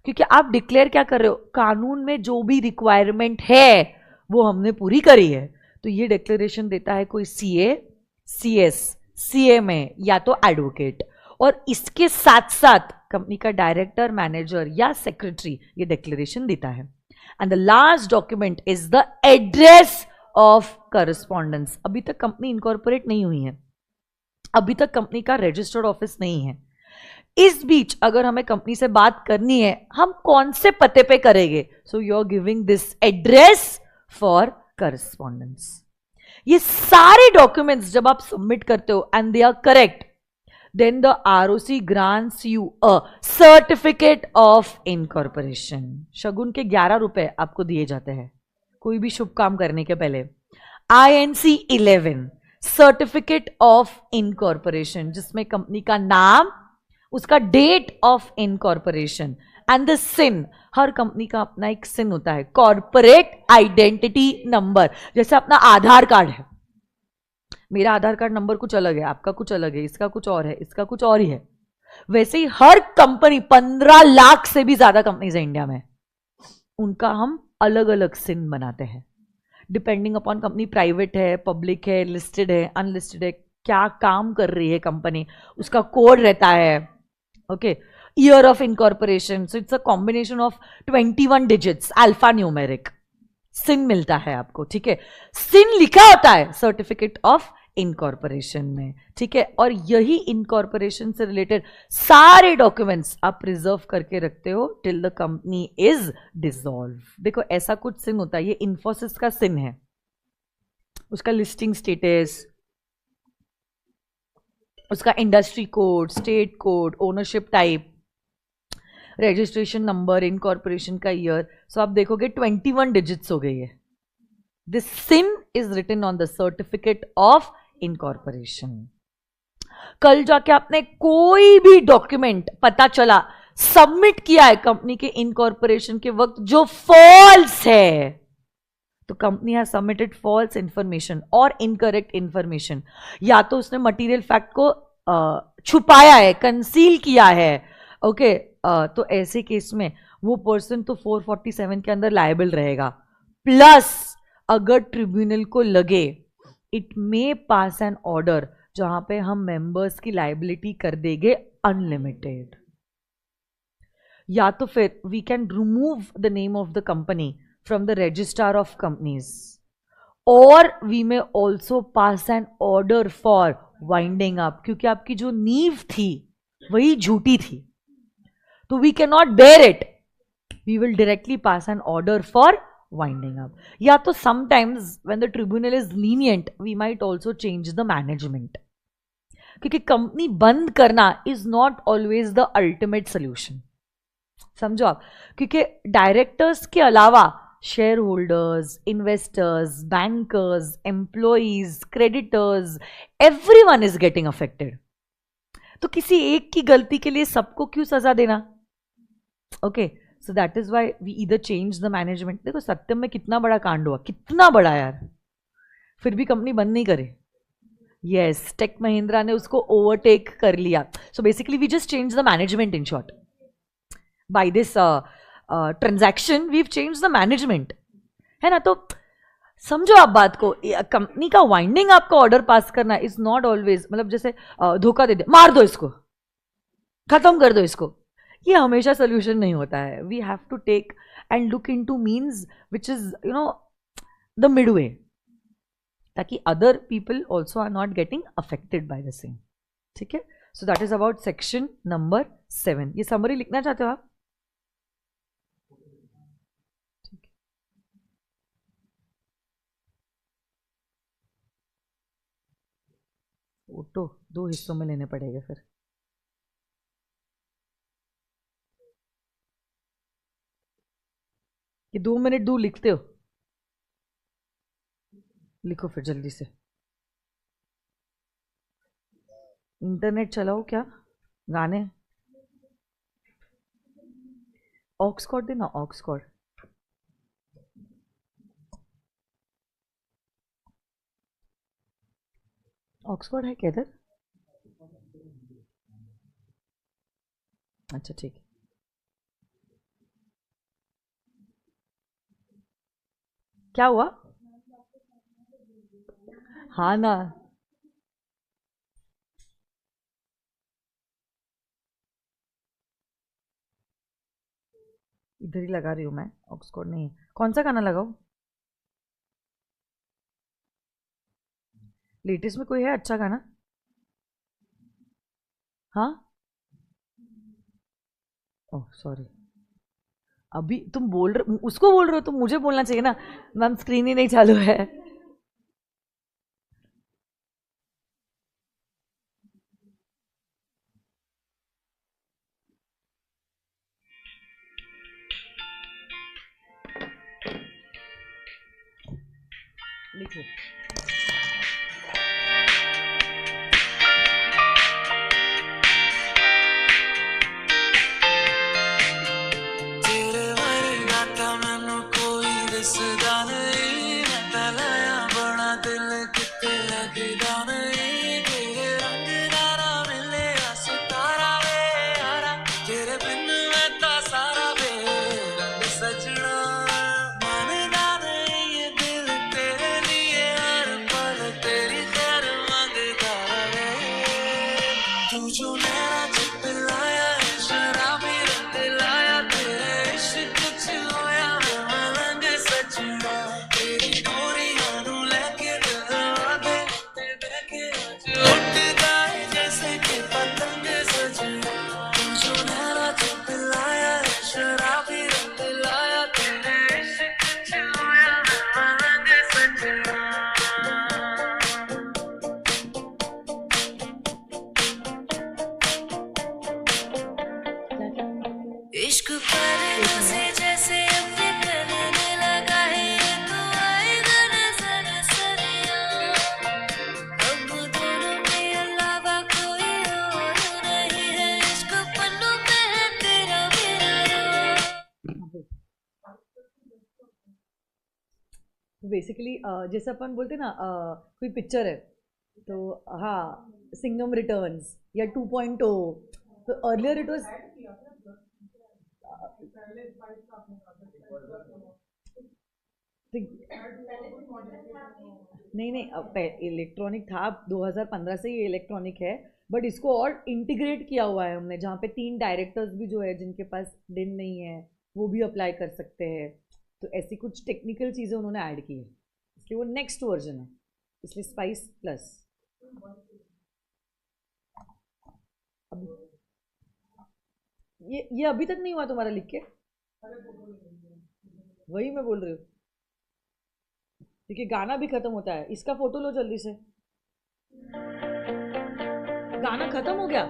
क्योंकि आप डिक्लेयर क्या कर रहे हो? कानून में जो भी रिक्वायरमेंट है वो हमने पूरी करी है। तो ये डिक्लेरेशन देता है कोई सीए, सीएस, सीएमए या तो एडवोकेट, और इसके साथ साथ कंपनी का डायरेक्टर, मैनेजर या सेक्रेटरी ये डिक्लेरेशन देता है। And the last document is the address of correspondence. अभी तक कंपनी इनकॉर्पोरेट नहीं हुई है, अभी तक कंपनी का रजिस्टर्ड ऑफिस नहीं है। इस बीच अगर हमें कंपनी से बात करनी है, हम कौन से पते पे करेंगे? So you are giving this address for correspondence. ये सारे डॉक्यूमेंट्स जब आप सबमिट करते हो and they are correct, then the ROC grants you a certificate of incorporation. शगुन के 11 रुपए आपको दिए जाते हैं कोई भी शुभ काम करने के पहले। INC 11 सर्टिफिकेट ऑफ इनकॉर्पोरेशन, जिसमें कंपनी का नाम, उसका date of incorporation and the CIN. हर कंपनी का अपना एक सिन होता है, कॉर्पोरेट आइडेंटिटी नंबर। जैसे अपना आधार कार्ड है, मेरा आधार कार्ड नंबर कुछ अलग है, आपका कुछ अलग है, इसका कुछ और है, इसका कुछ और ही है। वैसे ही हर कंपनी, 15 लाख से भी ज्यादा कंपनीज है इंडिया में, उनका हम अलग अलग सिन बनाते हैं डिपेंडिंग अपॉन कंपनी प्राइवेट है, पब्लिक है, लिस्टेड है, अनलिस्टेड है, क्या काम कर रही है कंपनी, उसका कोड रहता है। Okay, year of incorporation, so it's a combination of 21 digits, alphanumeric CIN मिलता है आपको। ठीक है, सिन लिखा होता है सर्टिफिकेट ऑफ इनकॉर्पोरेशन में। ठीक है, और यही इनकॉर्पोरेशन से रिलेटेड सारे डॉक्यूमेंट्स आप प्रिजर्व करके रखते हो till the company is dissolve. देखो, ऐसा कुछ सिन होता है, ये इन्फोसिस का सिन है, उसका लिस्टिंग स्टेटस, उसका industry code, state code, ownership type, registration number, incorporation का ईयर। सो आप देखोगे 21 डिजिट्स हो गई है। This CIN is written on the certificate of incorporation. कल जाके आपने कोई भी डॉक्यूमेंट पता चला सबमिट किया है कंपनी के इनकॉर्पोरेशन के वक्त जो फॉल्स है, तो company has submitted false information और इनकरेक्ट इंफॉर्मेशन, या तो उसने मटेरियल फैक्ट को छुपाया है, कंसील किया है। ओके, तो ऐसे केस में वो पर्सन तो 447 के अंदर लायबल रहेगा, प्लस अगर ट्रिब्यूनल को लगे it may pass an order जहां पे हम मेंबर्स की लायबिलिटी कर देंगे अनलिमिटेड। या तो फिर we can remove the name of the company from the register of companies, और we may also pass an order for winding up, क्योंकि आपकी जो नींव थी वही झूठी थी, तो we can not bear it, we will directly pass an order for winding up. या तो sometimes when the tribunal is lenient we might also change the management, क्योंकि कंपनी बंद करना is not always the ultimate solution. समझो आप, क्योंकि directors के अलावा share holders, investors, bankers, employees, creditors, everyone is getting affected. तो किसी एक की गलती के लिए सबको क्यों सजा देना? Okay, so that is why we either change the management. देखो सत्यम में कितना बड़ा कांड हुआ, कितना बड़ा यार, फिर भी कंपनी बंद नहीं करे. यस, टेक महिंद्रा ने उसको ओवरटेक कर लिया. So basically we just change the management in short. By this transaction we have change the management, है ना. तो समझो आप बात को, कंपनी का वाइंडिंग आपका ऑर्डर पास करना इज नॉट ऑलवेज, मतलब जैसे धोखा दे दे, मार दो इसको, खत्म कर दो इसको, ये हमेशा सोल्यूशन नहीं होता है. We have to take and look into means which is you know the midway, ताकि other people also are not getting affected by the same. ठीक है, so that is about section number 7. ये summary लिखना चाहते हो आप? Photo 2 हिस्सों में लेने पड़ेगा फिर. ये 2 मिनट दूर लिखते हो, लिखो फिर जल्दी से. इंटरनेट चलाओ क्या, गाने ऑक्सकॉर्ड देना, ऑक्सकॉर्ड. ऑक्सफोर्ड है क्या इधर? अच्छा ठीक है. क्या हुआ? हाँ ना, इधर ही लगा रही हूँ मैं, ऑक्सफोर्ड नहीं है. कौन सा गाना लगाओ? लेटेस्ट में कोई है अच्छा गाना? हाँ, ओह सॉरी. अभी तुम बोल रहे, उसको बोल रहे हो, तुम मुझे बोलना चाहिए ना. मैम स्क्रीन ही नहीं चालू है. लिखो.
इश्क पर से जैसे अपने करने लगा है, तो आएगा नजर सरिया. अब दोनों के अलावा कोई और नहीं है, इश्क पन्नों पे है तेरा मेरा.
बेसिकली जैसे अपन बोलते ना, कोई पिक्चर है तो हाँ, सिंगम रिटर्न्स या 2.0, तो अर्लियर इट वाज. नहीं नहीं, इलेक्ट्रॉनिक था, अब 2015 से ही इलेक्ट्रॉनिक है. बट इसको और इंटीग्रेट किया हुआ है हमने, जहाँ पे 3 डायरेक्टर्स भी जो है जिनके पास डिन नहीं है वो भी अप्लाई कर सकते हैं। तो ऐसी कुछ टेक्निकल चीज़ें उन्होंने ऐड की है, इसलिए वो नेक्स्ट वर्जन है, इसलिए स्पाइस प्लस। अब ये अभी तक नहीं हुआ तुम्हारा लिख के? वही मैं बोल रही हूँ, क्योंकि गाना भी खत्म होता है, इसका फोटो लो जल्दी से। गाना खत्म हो गया।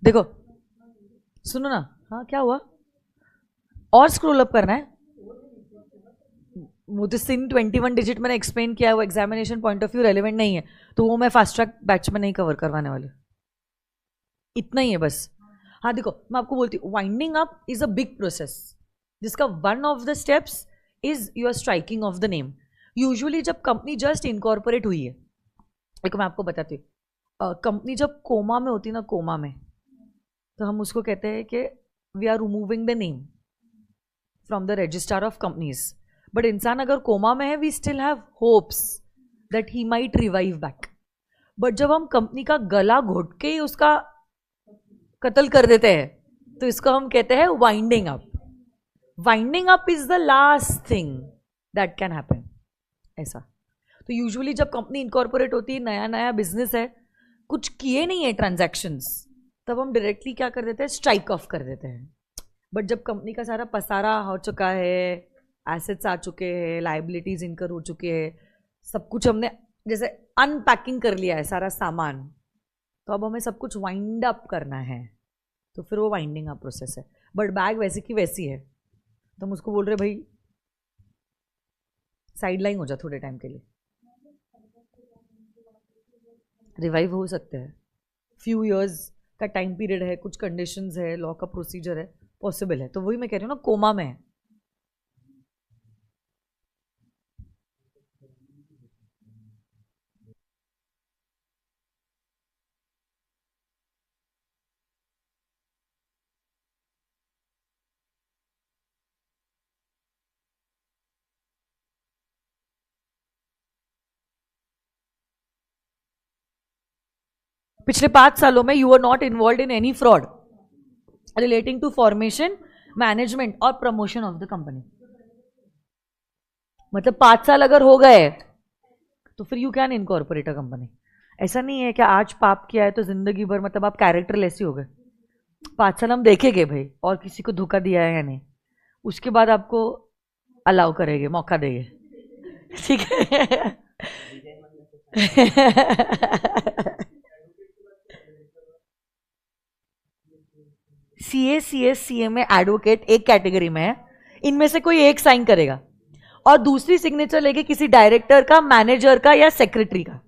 देखो, सुनो ना। हाँ, क्या हुआ? और स्क्रॉल अप करना है? मुझे सिन 21 डिजिट मैंने एक्सप्लेन किया है, वो examination point of view relevant नहीं है, तो वो मैं फास्ट ट्रैक बैच में नहीं कवर करवाने वाली। इतना ही है बस। हाँ देखो, मैं आपको बोलती हूँ, winding up is a big process, जिसका one of the steps is your striking of the name. Usually जब कंपनी जस्ट इनकॉर्पोरेट हुई है, देखो मैं आपको बताती हूँ, कंपनी जब कोमा में होती है ना, कोमा में, तो हम उसको कहते हैं कि we are removing the name from the register of companies. But इंसान अगर कोमा में है, we still have hopes that he might revive back. But जब हम कंपनी का गला घोट के ही उसका कत्ल कर देते हैं, तो इसको हम कहते हैं winding up. Winding up is the last thing that can happen, ऐसा। तो यूजुअली जब कंपनी इनकॉर्पोरेट होती है, नया नया बिजनेस है, कुछ किए नहीं है ट्रांजैक्शंस, तब हम डायरेक्टली क्या कर देते हैं, स्ट्राइक ऑफ कर देते हैं। बट जब कंपनी का सारा पसारा हो चुका है, एसेट्स आ चुके हैं, लाइबिलिटीज इनकर हो चुके हैं, सब कुछ हमने जैसे अनपैकिंग कर लिया है सारा सामान, तो अब हमें सब कुछ वाइंड अप करना है, तो फिर वो वाइंडिंग अप प्रोसेस है। बट बैग वैसी की वैसी है, तो हम उसको बोल रहे भाई साइड लाइन हो जा थोड़े टाइम के लिए। रिवाइव हो सकते हैं, फ्यू इयर्स का टाइम पीरियड है, कुछ कंडीशंस है, लॉ का प्रोसीजर है, पॉसिबल है। तो वही मैं कह रही हूँ ना, कोमा में है। पिछले 5 सालों में you are not involve in any fraud relating to formation, management और प्रमोशन ऑफ द कंपनी। मतलब 5 साल अगर हो गए, तो फिर you can incorporate a company. ऐसा नहीं है कि आज पाप किया है तो जिंदगी भर मतलब आप कैरेक्टरलेस ही हो गए। 5 साल हम देखेंगे भाई, और किसी को धोखा दिया है या नहीं, उसके बाद आपको अलाउ करेंगे, मौका देंगे। ठीक है। सीए, सीएस, सीए में एडवोकेट एक कैटेगरी में है, इनमें से कोई एक साइन करेगा और दूसरी सिग्नेचर लेके किसी डायरेक्टर का, मैनेजर का या सेक्रेटरी का।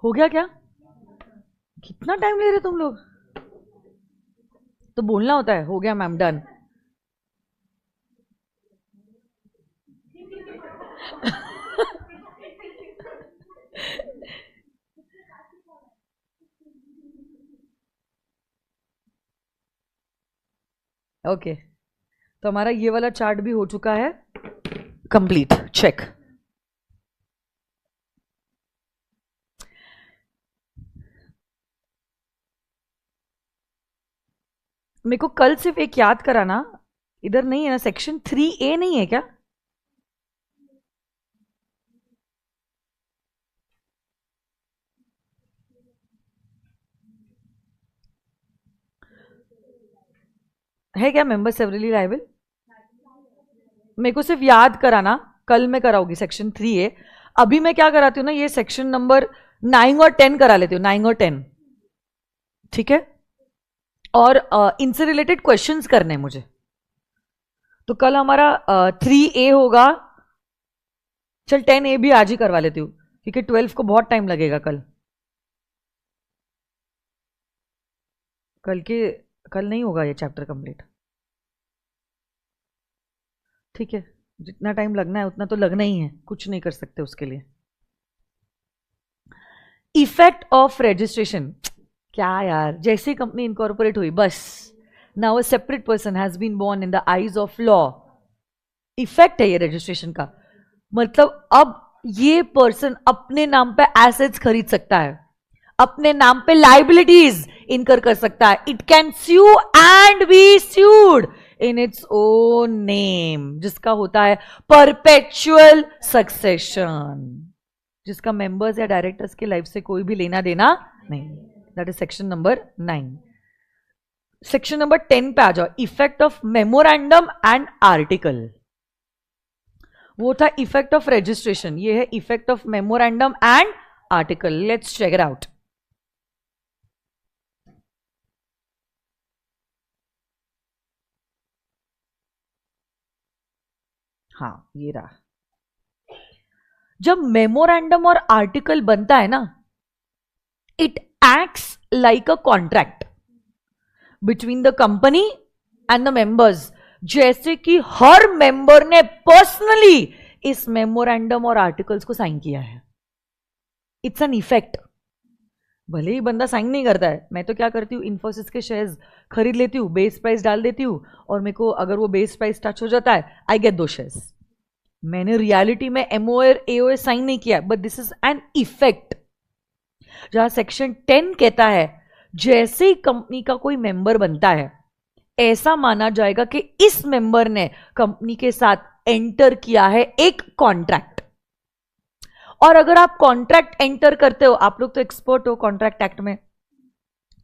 हो गया क्या? कितना टाइम ले रहे तुम लोग? तो बोलना होता है हो गया मैम, डन। ओके, तो हमारा ये वाला चार्ट भी हो चुका है कंप्लीट, चेक। मेरे को कल सिर्फ एक याद कराना, इधर नहीं है ना, सेक्शन 3A नहीं है क्या? है क्या मेंबर सेवरली लायबल? मेरे को सिर्फ याद कराना, कल मैं कराऊंगी सेक्शन 3A। अभी मैं क्या कराती हूँ ना, ये सेक्शन नंबर 9 और 10 करा लेती हूँ, 9 और 10, ठीक है? और इनसे रिलेटेड क्वेश्चंस करने हैं मुझे। तो कल हमारा 3A होगा। चल 10A भी आज ही करवा लेती हूँ, क्योंकि 12 को बहुत टाइम लगेगा कल। कल नहीं होगा ये चैप्टर कंप्लीट, ठीक है? जितना टाइम लगना है उतना तो लगना ही है, कुछ नहीं कर सकते उसके लिए। इफेक्ट ऑफ रजिस्ट्रेशन, क्या यार, जैसे कंपनी इनकॉर्पोरेट हुई बस, now a separate person has been born in the eyes of law. Effect है ये रजिस्ट्रेशन का, मतलब अब ये पर्सन अपने नाम पे एसेट्स खरीद सकता है, अपने नाम पे लाइबिलिटीज इनकर कर सकता है। It can sue and be sued in its own name, जिसका होता है परपेचुअल सक्सेशन, जिसका मेंबर्स या डायरेक्टर्स की लाइफ से कोई भी लेना देना नहीं। That is section number 9। Section number 10 पे आ जाओ, effect of memorandum and article. वो था इफेक्ट ऑफ रजिस्ट्रेशन, ये है effect of memorandum and article. Let's check it out. हाँ, ये रहा। जब मेमोरेंडम और आर्टिकल बनता है ना, it acts like a contract between the company and the members, जैसे कि हर मेंबर ने पर्सनली इस मेमोरेंडम और आर्टिकल्स को साइन किया है। It's an effect. भले ही बंदा साइन नहीं करता है, मैं तो क्या करती हूँ, इन्फोसिस के शेयर्स खरीद लेती हूँ, बेस प्राइस डाल देती हूँ, और मेरे को अगर वो बेस प्राइस टच हो जाता है, आई गेट दो शेयर्स। मैंने रियलिटी में एमओआर एओएस साइन नहीं किया, but this is an effect. जहां सेक्शन 10 कहता है जैसे ही कंपनी का कोई मेंबर बनता है, ऐसा माना जाएगा कि इस मेंबर ने कंपनी के साथ एंटर किया है एक कॉन्ट्रैक्ट। और अगर आप कॉन्ट्रैक्ट एंटर करते हो, आप लोग तो एक्सपर्ट हो कॉन्ट्रैक्ट एक्ट में,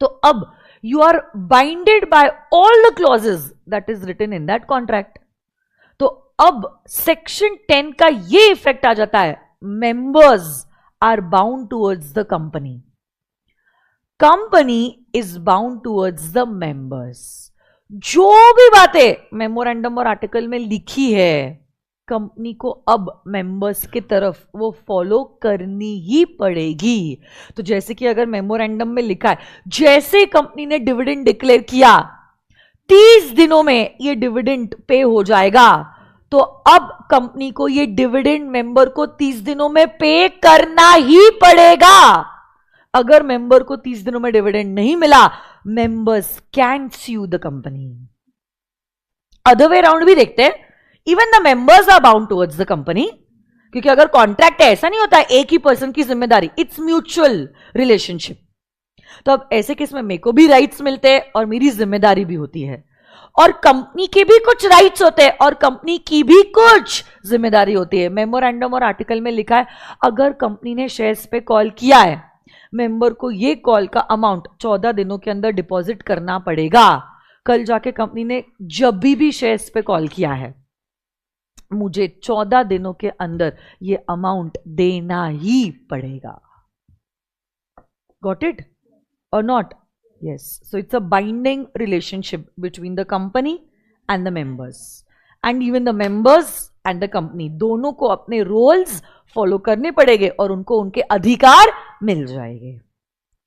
तो अब you are binded by all the clauses that is written in that contract. तो अब सेक्शन 10 का ये इफेक्ट आ जाता है, members are bound towards the company, company is bound towards the members. जो भी बातें मेमोरेंडम और आर्टिकल में लिखी है, कंपनी को अब मेंबर्स की तरफ वो फॉलो करनी ही पड़ेगी। तो जैसे कि अगर मेमोरेंडम में लिखा है, जैसे कंपनी ने डिविडेंड डिक्लेयर किया 30 दिनों में ये डिविडेंड पे हो जाएगा, तो अब कंपनी को ये डिविडेंड मेंबर को 30 दिनों में पे करना ही पड़ेगा। अगर मेंबर को 30 दिनों में डिविडेंड नहीं मिला, members can sue the company. Other way around भी देखते हैं, even the members are bound towards the company, क्योंकि अगर कॉन्ट्रैक्ट है, ऐसा नहीं होता है एक ही पर्सन की जिम्मेदारी, इट्स म्यूचुअल रिलेशनशिप। तो अब ऐसे केस में मेरे को भी राइट्स मिलते हैं और मेरी जिम्मेदारी भी होती है, और कंपनी के भी कुछ राइट्स होते हैं और कंपनी की भी कुछ जिम्मेदारी होती है। मेमोरेंडम और आर्टिकल में लिखा है, अगर कंपनी ने शेयर्स पे कॉल किया है, मेंबर को ये कॉल का अमाउंट 14 दिनों के अंदर डिपॉजिट करना पड़ेगा। कल जाके कंपनी ने जब भी शेयर्स पे कॉल किया है, मुझे 14 दिनों के अंदर ये अमाउंट देना ही पड़ेगा। गॉट इट और not? Yes, so it's a binding relationship between the company and the members, and even the members and the company, दोनों को अपने रोल्स फॉलो करने पड़ेंगे और उनको उनके अधिकार मिल जाएगी।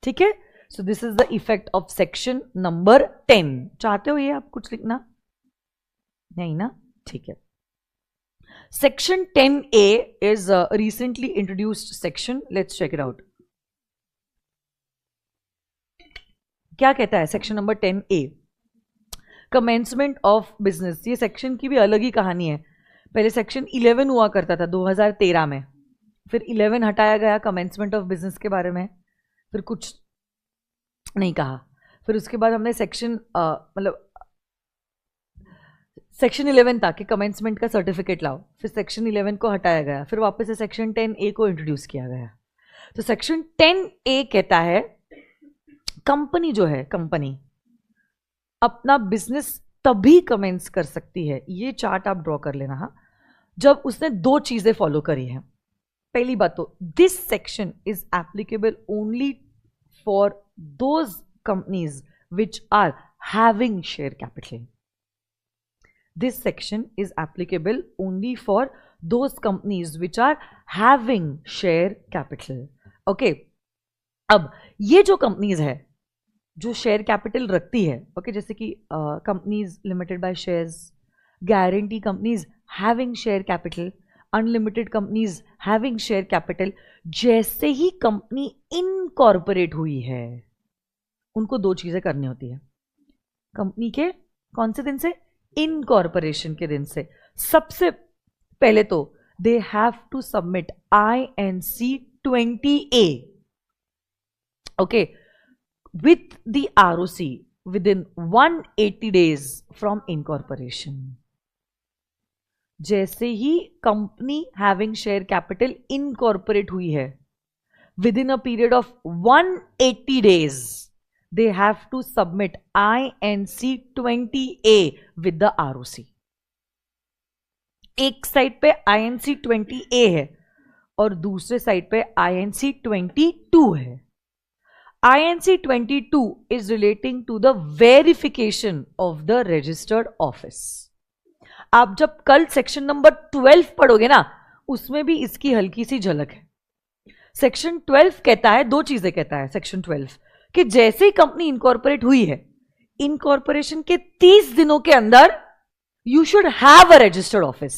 ठीक है, सो this is the effect of section number 10। चाहते हो ये आप कुछ लिखना? नहीं ना, ठीक है। Section 10A is a recently introduced section. Let's check it out. क्या कहता है section number 10A? Commencement of business. ये सेक्शन की भी अलग ही कहानी है। पहले सेक्शन 11 हुआ करता था 2013 में, फिर 11 हटाया गया कमेंसमेंट ऑफ बिजनेस के बारे में, फिर कुछ नहीं कहा। फिर उसके बाद हमने सेक्शन मतलब सेक्शन 11 था कि कमेंसमेंट का सर्टिफिकेट लाओ, फिर सेक्शन 11 को हटाया गया, फिर वापस से सेक्शन 10A को इंट्रोड्यूस किया गया। तो सेक्शन 10A कहता है कंपनी जो है, कंपनी अपना बिजनेस तभी कमेंस कर सकती है, ये चार्ट आप ड्रॉ कर लेना, हाँ, जब उसने दो चीजें फॉलो करी हैं। पहली बात तो this section is applicable only for those companies which are having share capital. This section is applicable only for those companies which are having share capital. Okay. अब ये जो कंपनीज है जो शेयर कैपिटल रखती है, ओके, जैसे कि companies limited by shares, guarantee companies having share capital, unlimited companies having share capital, जैसे ही कंपनी इनकॉर्पोरेट हुई है उनको दो चीजें करनी होती है कंपनी के कौन से दिन से? इनकॉर्पोरेशन के दिन से। सबसे पहले तो they have to submit INC 20A, okay, with the ROC within 180 days from incorporation. जैसे ही company having share capital incorporate हुई है, within a period of 180 days they have to submit INC 20A with the ROC. एक side पे INC 20A है और दूसरे side पे INC 22 है। INC 22 is relating to the verification of the registered office. आप जब कल सेक्शन नंबर 12 पढ़ोगे ना, उसमें भी इसकी हल्की सी झलक है। सेक्शन 12 कहता है, दो चीजें कहता है सेक्शन 12 कि जैसे ही कंपनी इनकॉर्पोरेट हुई है, इनकॉर्पोरेशन के 30 दिनों के अंदर you should have a registered office,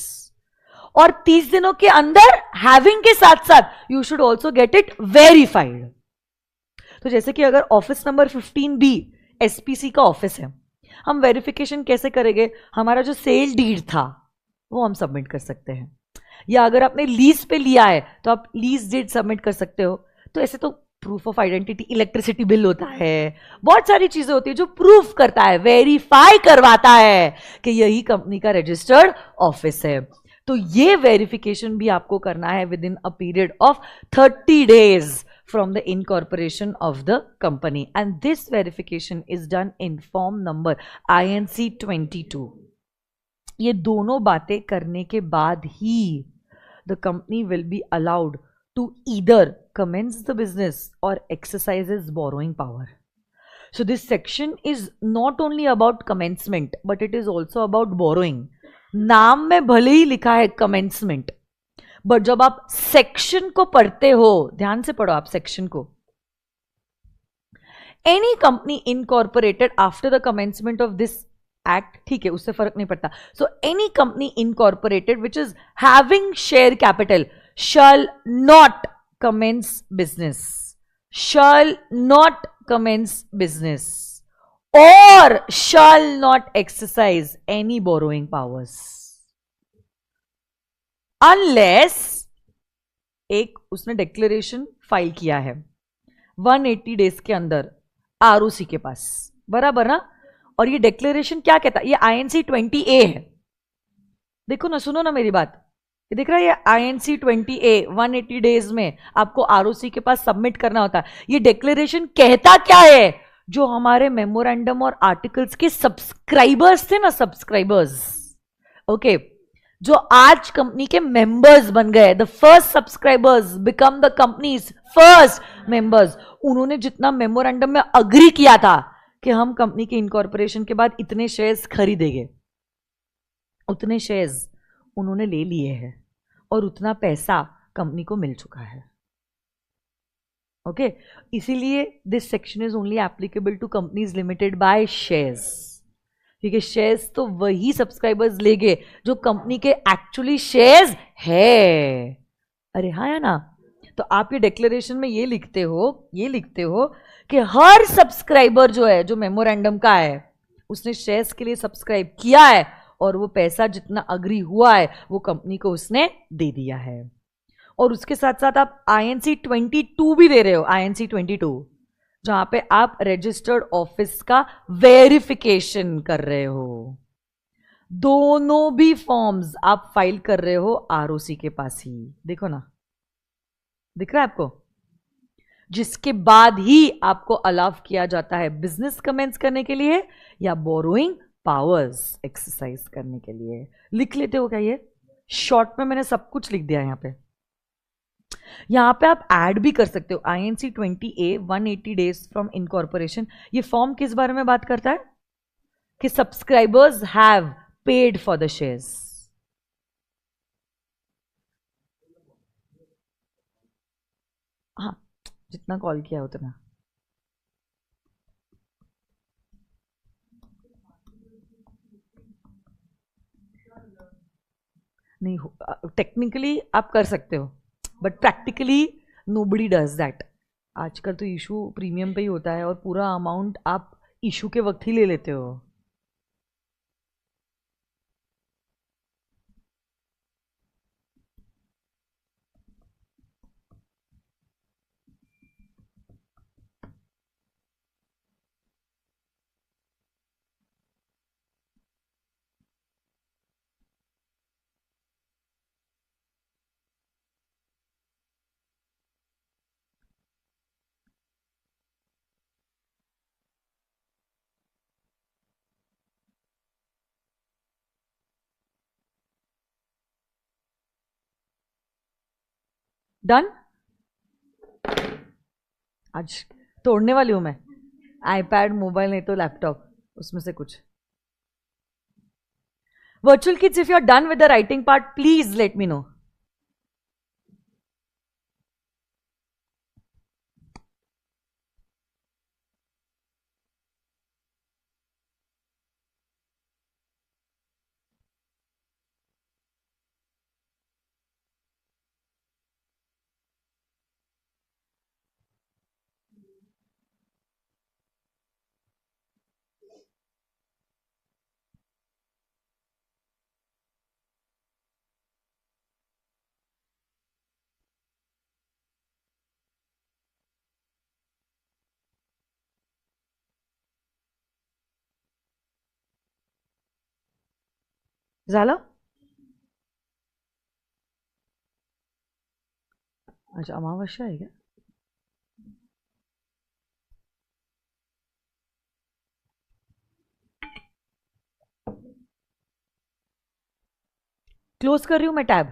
और 30 दिनों के अंदर हैविंग के साथ साथ you should also get it verified. तो जैसे कि अगर ऑफिस नंबर 15B SPC का ऑफिस है, हम वेरिफिकेशन कैसे करेंगे? हमारा जो सेल डीड था वो हम सबमिट कर सकते हैं, या अगर आपने लीज पे लिया है तो आप लीज डीड सबमिट कर सकते हो। तो ऐसे तो proof of identity, electricity bill होता है, बहुत सारी चीजें होती है जो प्रूफ करता है, वेरीफाई करवाता है कि यही कंपनी का रजिस्टर्ड ऑफिस है। तो ये वेरिफिकेशन भी आपको करना है within a period of 30 days from the incorporation of the company, and this verification is done in form number INC 22. ये दोनों बातें करने के बाद ही the company will be allowed to either commence the business or exercises borrowing power. So this section is not only about commencement but it is also about borrowing. नाम में भले ही लिखा है commencement, बट जब आप सेक्शन को पढ़ते हो, ध्यान से पढ़ो आप सेक्शन को, any company incorporated after the commencement of this act, ठीक है, उससे फर्क नहीं पड़ता। So any company incorporated which is having share capital shall not commence business, shall not commence business, or shall not exercise any borrowing powers unless एक उसने declaration file किया है 180 days के अंदर ROC के पास, बराबर ना? और ये डिक्लेरेशन क्या कहता है? ये INC 20A है। देखो ना, सुनो ना मेरी बात, ये दिख रहा है, ये INC 20A 180 days में आपको ROC के पास सबमिट करना होता है। ये डिक्लेरेशन कहता क्या है? जो हमारे मेमोरेंडम और आर्टिकल्स के सब्सक्राइबर्स थे ना, सब्सक्राइबर्स, ओके, जो आज कंपनी के मेंबर्स बन गए, the first subscribers become the companies first members, उन्होंने जितना मेमोरेंडम में अग्री किया था कि हम कंपनी के इनकॉर्पोरेशन के बाद इतने शेयर्स खरीदेंगे, उतने शेयर्स उन्होंने ले लिए हैं और उतना पैसा कंपनी को मिल चुका है। ओके, इसीलिए this section is only applicable to companies limited by shares, क्योंकि शेयर्स तो वही सब्सक्राइबर्स लेंगे जो कंपनी के एक्चुअली शेयर्स है। अरे हाँ या ना? तो आप ये डिक्लेरेशन में ये लिखते हो कि हर सब्सक्राइबर जो है, जो मेमोरेंडम का है, उसने शेयर्स के लिए सब्सक्राइब किया है और वो पैसा जितना अग्री हुआ है वो कंपनी को उसने दे दिया है। और उसके साथ साथ आप INC 22 भी दे रहे हो, INC 22, जहां पे आप रजिस्टर्ड ऑफिस का वेरिफिकेशन कर रहे हो। दोनों भी फॉर्म्स आप फाइल कर रहे हो ROC के पास ही, देखो ना, दिख रहा है आपको? जिसके बाद ही आपको अलाउ किया जाता है बिजनेस कमेंस करने के लिए या बोरोइंग पावर्स एक्सरसाइज करने के लिए। लिख लेते हो क्या? ये शॉर्ट में मैंने सब कुछ लिख दिया। यहां पे आप ऐड भी कर सकते हो INC 20A 180 days from incorporation. ये फॉर्म किस बारे में बात करता है? कि subscribers have paid for the shares. हाँ, जितना कॉल किया उतना। नहीं, टेक्निकली आप कर सकते हो but practically nobody does that. आजकल तो इशू प्रीमियम पे ही होता है और पूरा अमाउंट आप इशू के वक्त ही ले लेते हो। डन। आज तोड़ने वाली हूं मैं, आईपैड, मोबाइल, नहीं तो लैपटॉप, उसमें से कुछ। Virtual kids, if you are done with the writing part please let me know. झालं? अच्छा, अमावस्या है क्या? क्लोज कर रही हूं मैं टैब।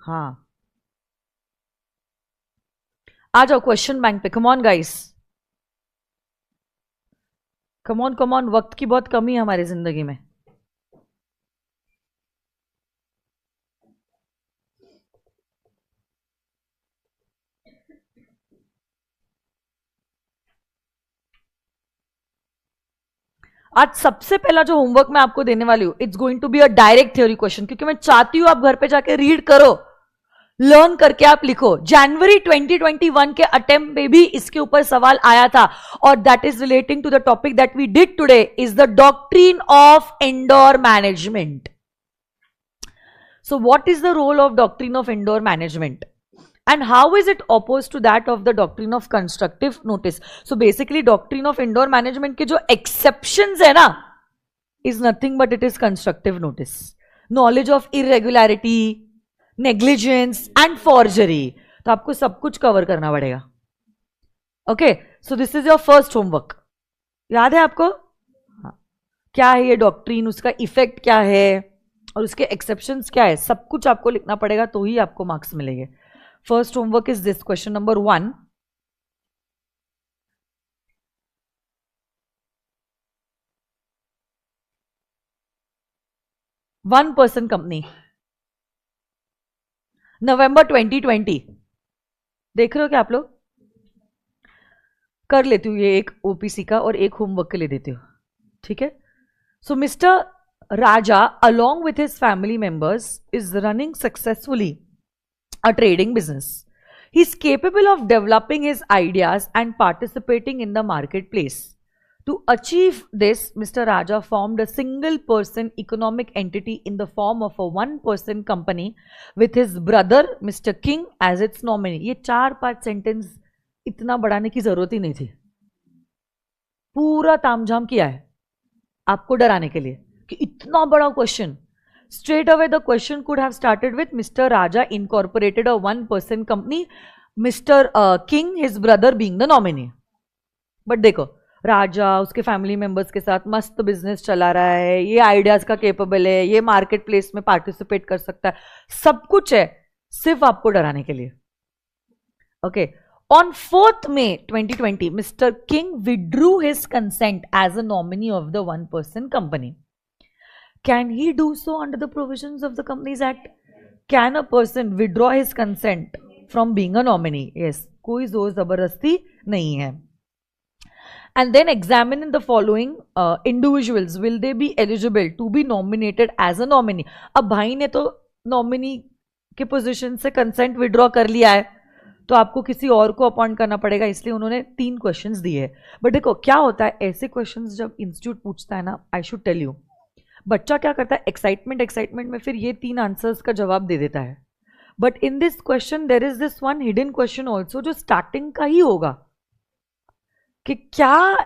हाँ, आ जाओ क्वेश्चन बैंक पे। कमॉन गाइस, कमॉन कमॉन, वक्त की बहुत कमी है हमारी जिंदगी में। आज सबसे पहला जो होमवर्क मैं आपको देने वाली हूं, it's going to be a direct theory question, क्योंकि मैं चाहती हूं आप घर पे जाके रीड करो, लर्न करके आप लिखो। जनवरी 2021 के अटेम्प्ट में भी इसके ऊपर सवाल आया था और that is relating to the topic that we did today, is the doctrine of indoor management. So what is the role of doctrine of indoor management and how is it opposed to that of the doctrine of constructive notice? So basically doctrine of indoor management के जो exceptions है ना, is nothing but it is constructive notice, knowledge of irregularity, negligence and forgery। तो आपको सब कुछ cover करना पड़ेगा। Okay, so this is your first homework. याद है आपको? हाँ, क्या है ये डॉक्ट्रिन, उसका इफेक्ट क्या है और उसके एक्सेप्शंस क्या है, सब कुछ आपको लिखना पड़ेगा, तो ही आपको मार्क्स मिलेंगे। First homework is this, question number 1. One person company, November 2020। देख रहे हो क्या आप लोग? कर लेती हूँ ये एक ओपीसी का और एक होमवर्क के लिए देती हूँ, ठीक है। So mister Raja along with his family members is running successfully a trading business. He is capable of developing his ideas and participating in the marketplace. To achieve this, Mr. Raja formed a single person economic entity in the form of a one person company with his brother Mr. King as its nominee. ये 4-5 sentence इतना बढ़ाने की जरूरत ही नहीं थी, पूरा तामझाम किया है आपको डराने के लिए कि इतना बड़ा question. Straight away the question could have started with Mr. Raja incorporated a one person company, Mr. King his brother being the nominee. But देखो राजा उसके फैमिली मेंबर्स के साथ मस्त बिजनेस चला रहा है, ये आइडियाज का केपेबल है, ये मार्केट प्लेस में पार्टिसिपेट कर सकता है, सब कुछ है सिर्फ आपको डराने के लिए. Okay. On 4th May 2020, Mr. King withdrew his consent as a nominee of the one-person company. Can he do so under the provisions of the Companies Act? Can a person withdraw his consent from being a nominee? Yes. कोई जोर जबरदस्ती नहीं है. And then examine the following individuals. Will they be eligible to be nominated as a nominee? अब भाई ने तो nominee के पोजीशन से कंसेंट विड्रॉ कर लिया है, तो आपको किसी और को अपॉइंट करना पड़ेगा, इसलिए उन्होंने 3 क्वेश्चंस दिए हैं. बट देखो क्या होता है ऐसे क्वेश्चंस जब इंस्टीट्यूट पूछता है ना, आई शुड टेल यू, बच्चा क्या करता है एक्साइटमेंट में फिर ये 3 आंसर्स का जवाब दे देता है. But in this question there is this one hidden question also जो स्टार्टिंग का ही होगा कि क्या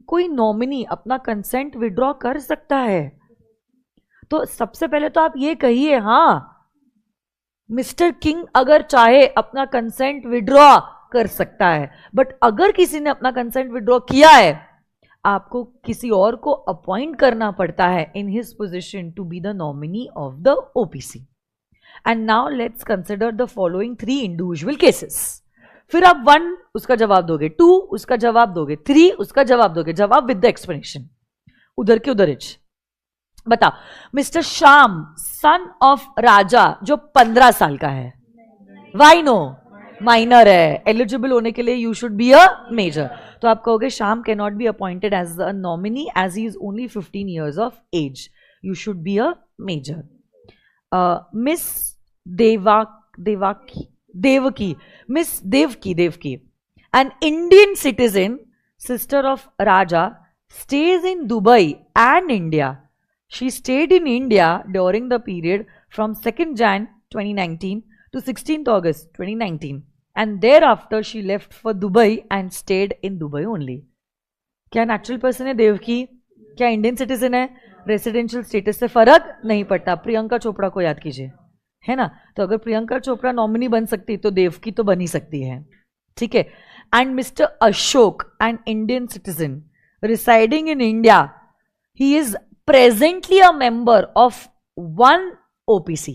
कोई नॉमिनी अपना कंसेंट विड्रॉ कर सकता है. तो सबसे पहले तो आप ये कहिए हाँ मिस्टर किंग अगर चाहे अपना कंसेंट विड्रॉ कर सकता है. बट अगर किसी ने अपना कंसेंट विड्रॉ किया है, आपको किसी और को अपॉइंट करना पड़ता है in his position to be the nominee of the OPC. And now let's consider the following 3 individual cases. फिर आप 1 उसका जवाब दोगे, 2 उसका जवाब दोगे, 3 उसका जवाब दोगे, जवाब विद द एक्सप्लेनेशन, उधर के उधर इच. बताओ. Mister Shyam son of Raja जो 15 साल का है, वाई नो माइनर है, एलिजिबल होने के लिए you should be a major. तो आप कहोगे Shyam can not be appointed as a nominee as he is only 15 years of age, you should be a major. Miss Devki an Indian citizen, sister of Raja, stays in Dubai and India. She stayed in India during the period from 2nd Jan 2019 to 16th August 2019 and thereafter she left for Dubai and stayed in Dubai only. क्या natural person है देवकी? क्या Indian citizen है? Residential status से फर्क नहीं पड़ता. प्रियंका चोपड़ा को याद कीजिए, है ना. तो अगर प्रियंका चोपड़ा नॉमिनी बन सकती तो देवकी तो बन ही सकती है, ठीक है. And mister Ashok an Indian citizen residing in India, he is presently a member of one OPC.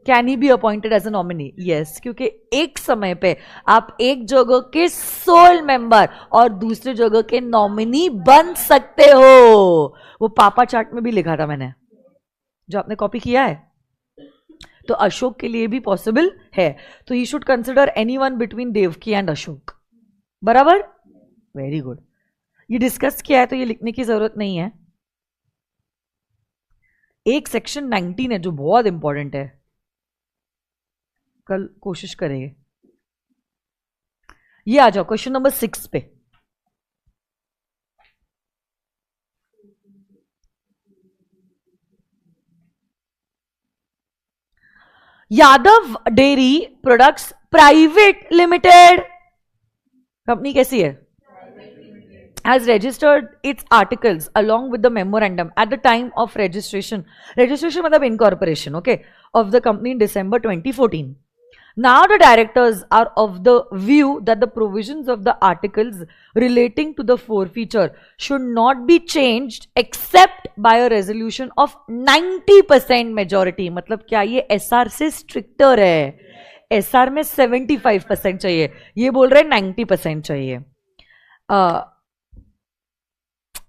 Can he be appointed as a nominee? Yes, क्योंकि एक समय पे आप एक जगह के सोल मेंबर और दूसरे जगह के नॉमिनी बन सकते हो. वो पापा चार्ट में भी लिखा था मैंने, जो आपने कॉपी किया है. तो अशोक के लिए भी पॉसिबल है. तो he should consider anyone between Devki and Ashok. बराबर, वेरी गुड. ये डिस्कस किया है तो ये लिखने की जरूरत नहीं है. एक सेक्शन 19 है जो बहुत इंपॉर्टेंट है, कल कोशिश करेंगे. ये आ जाओ क्वेश्चन नंबर 6 पे. Yadav dairy products private limited company कैसी है? has registered its articles along with the memorandum at the time of registration मतलब incorporation, okay, of the company in December 2014. Now the directors are of the view that the provisions of the articles relating to the forfeiture should not be changed except by a resolution of 90% majority. मतलब क्या ये SR से stricter है? SR में 75% चाहिए, ये बोल रहे 90% चाहिए.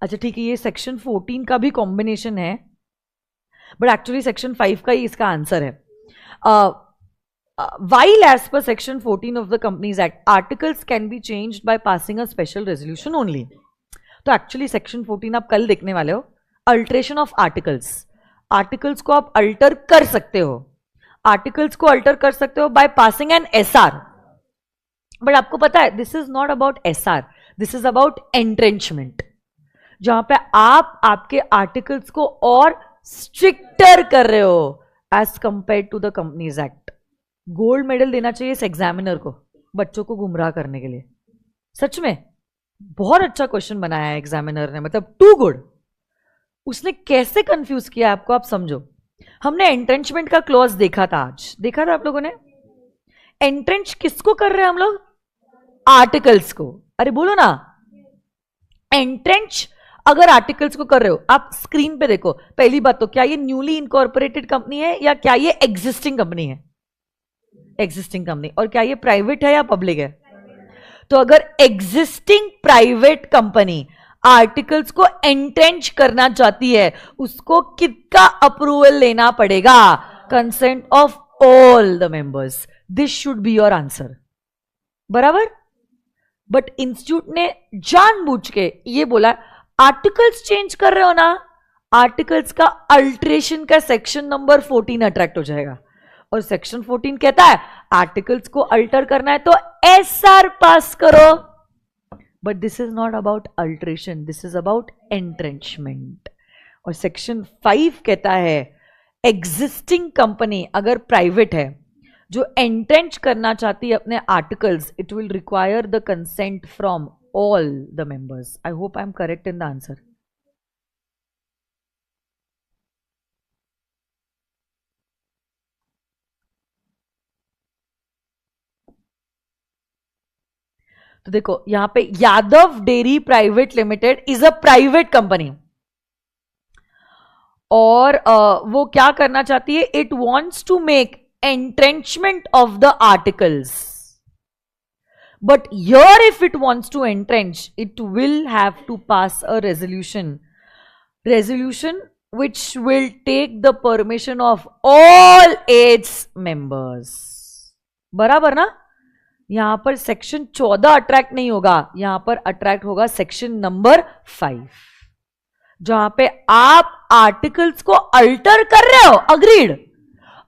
अच्छा ठीक है, ये सेक्शन 14 का भी कॉम्बिनेशन है, बट एक्चुअली सेक्शन 5 का ही इसका आंसर है. while as per section 14 of the Companies Act, articles can be changed by passing a special resolution only. तो एक्चुअली सेक्शन 14 आप कल देखने वाले हो, अल्टरेशन ऑफ आर्टिकल्स. आर्टिकल्स को आप अल्टर कर सकते हो, आर्टिकल्स को अल्टर कर सकते हो by passing an SR. But आपको पता है this is not about SR, this is about entrenchment, जहां पे आप आपके आर्टिकल्स को और स्ट्रिक्टर कर रहे हो as compare to the companies act. Gold medal देना चाहिए इस एग्जामिनर को बच्चों को गुमराह करने के लिए. सच में बहुत अच्छा क्वेश्चन बनाया है एग्जामिनर ने, मतलब टू गुड. उसने कैसे कंफ्यूज किया आपको, आप समझो. हमने एंट्रेंचमेंट का क्लॉज देखा था, आज देखा था आप लोगों ने. एंट्रेंच किसको कर रहे हैं हम लोग? आर्टिकल्स को. अरे बोलो ना, एंट्रेंच अगर आर्टिकल्स को कर रहे हो. आप स्क्रीन पे देखो. पहली बात तो क्या ये न्यूली इनकॉर्पोरेटेड कंपनी है या क्या ये एग्जिस्टिंग कंपनी है? Existing company. और क्या ये प्राइवेट है या पब्लिक है? तो अगर एग्जिस्टिंग प्राइवेट कंपनी आर्टिकल्स को एंट्रेंच करना चाहती है, उसको किसका अप्रूवल लेना पड़ेगा? Consent of all the members. This should be your answer. बराबर. बट इंस्टीट्यूट ने जानबूझ के ये बोला आर्टिकल्स चेंज कर रहे हो ना, आर्टिकल्स का अल्टरेशन का सेक्शन नंबर 14 अट्रैक्ट हो जाएगा. और सेक्शन 14 कहता है आर्टिकल्स को अल्टर करना है तो एसआर पास करो. But this is not about alteration, this is about entrenchment. और सेक्शन 5 कहता है एग्जिस्टिंग कंपनी अगर प्राइवेट है जो एंट्रेंच करना चाहती है अपने articles, it will require the consent from all the members. I hope I am correct in the answer. तो देखो यहां पे Yadav dairy private limited is a private company और वो क्या करना चाहती है? It wants to make entrenchment of the articles. But here if it wants to entrench, it will have to pass a resolution which will take the permission of all its members. बराबर ना? यहां पर section 14 attract नहीं होगा, यहां पर attract होगा section number 5, जहां पे आप आर्टिकल्स को अल्टर कर रहे हो. अग्रीड.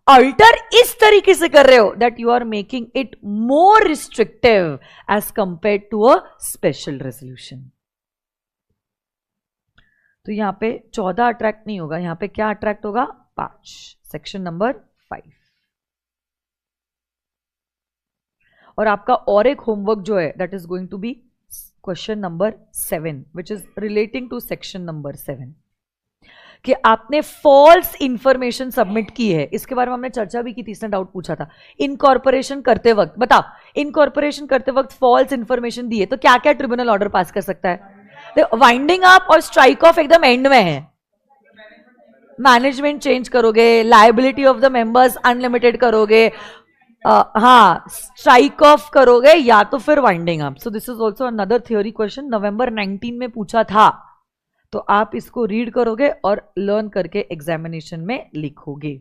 अल्टर इस तरीके से कर रहे हो that you are making it more restrictive as compare to a special resolution. तो यहां पे 14 अट्रैक्ट नहीं होगा, यहां पे क्या अट्रैक्ट होगा? 5, सेक्शन नंबर 5. और आपका और एक होमवर्क जो है that is going to be question number 7 which is relating to section number 7 कि आपने फॉल्स इंफॉर्मेशन सबमिट की है. इसके बारे में हमने चर्चा भी की थी, इसने डाउट पूछा था. इनकॉर्पोरेशन करते वक्त बताओ, इनकॉर्पोरेशन करते वक्त फॉल्स इंफॉर्मेशन दी है तो क्या क्या ट्रिब्यूनल ऑर्डर पास कर सकता है? वाइंडिंग अप और स्ट्राइक ऑफ एकदम एंड में है. मैनेजमेंट चेंज करोगे, liability of the members unlimited करोगे, हाँ स्ट्राइक ऑफ करोगे या तो फिर winding up. So this is also another theory question, November 19 में पूछा था. तो आप इसको रीड करोगे और लर्न करके एग्जामिनेशन में लिखोगे.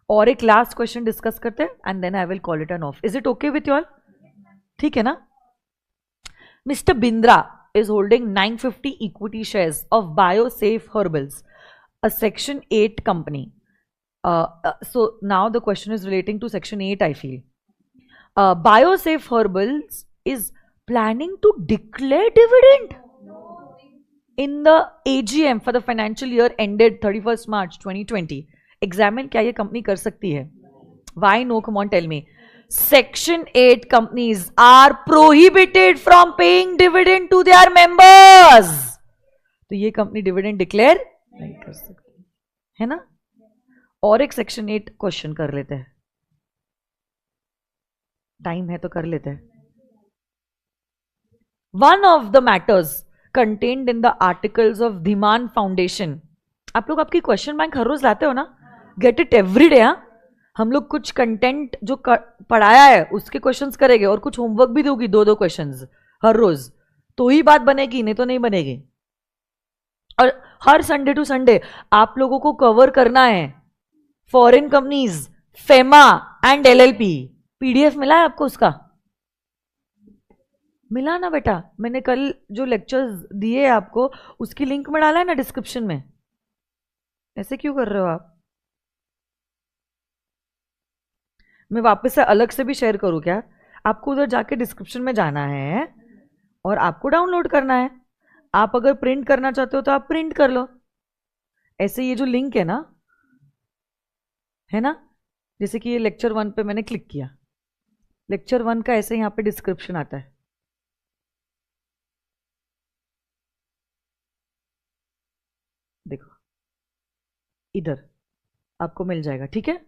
और एक लास्ट क्वेश्चन डिस्कस करते हैं and then I will call it an off. Is it okay with you all? ठीक है ना? Mr. Bindra is holding 950 equity shares of BioSafe Herbals, a Section 8 company. So now the question is relating to Section 8, I feel. BioSafe Herbals is planning to declare dividend in the AGM for the financial year ended 31st March 2020. Examine क्या ये company कर सकती है? Why no? Come on, tell me. Section 8 companies are prohibited from paying dividend to their members. तो ये company dividend declare नहीं कर सकती है ना? और एक सेक्शन 8 क्वेश्चन कर लेते हैं, टाइम है तो कर लेते हैं. One of the matters contained in the articles of Dhiman foundation. आप लोग आपकी क्वेश्चन बैंक हर रोज लाते हो ना? Get it every day. हम लोग कुछ कंटेंट जो पढ़ाया है उसके क्वेश्चंस करेंगे और कुछ होमवर्क भी दोगी, 2-2 क्वेश्चंस हर रोज, तो ही बात बनेगी, नहीं तो नहीं बनेगी. और हर संडे टू संडे आप लोगों को कवर करना है foreign companies, FEMA and LLP, PDF मिला है आपको उसका? मिला ना बेटा, मैंने कल जो लेक्चर्स दिए आपको उसकी लिंक में डाला है ना डिस्क्रिप्शन में। ऐसे क्यों कर रहे हो आप? मैं वापस से अलग से भी शेयर करूं क्या? आपको उधर जाके डिस्क्रिप्शन में जाना है और आपको डाउनलोड करना है। आप अगर प्रिंट करना चाहते हो तो आप प्रिंट कर लो। ऐसे ये जो लिंक है ना, जैसे कि ये लेक्चर 1 पे मैंने क्लिक किया, लेक्चर 1 का ऐसे यहाँ पे डिस्क्रिप्शन आता है। देखो इधर आपको मिल जाएगा, ठीक है?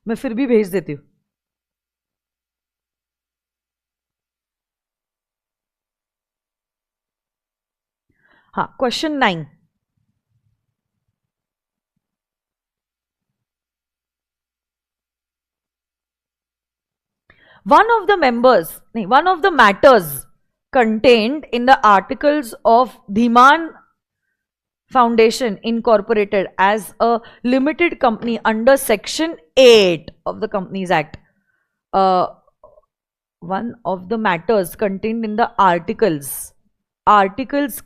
मैं फिर भी भेज देती हूँ। हाँ, question 9। one of the matters contained in the articles of Dhiman Foundation Incorporated as a limited company under Section 8 of the Companies Act. One of the matters contained in the articles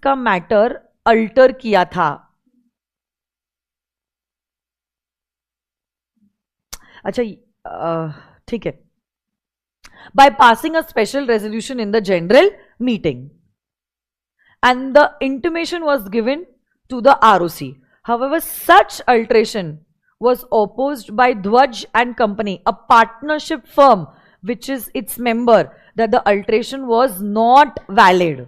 का matter alter किया था। अच्छा, ठीक है, by passing a special resolution in the general meeting, and the intimation was given to the ROC. However, such alteration was opposed by Dhwaj and Company, a partnership firm which is its member, that the alteration was not valid.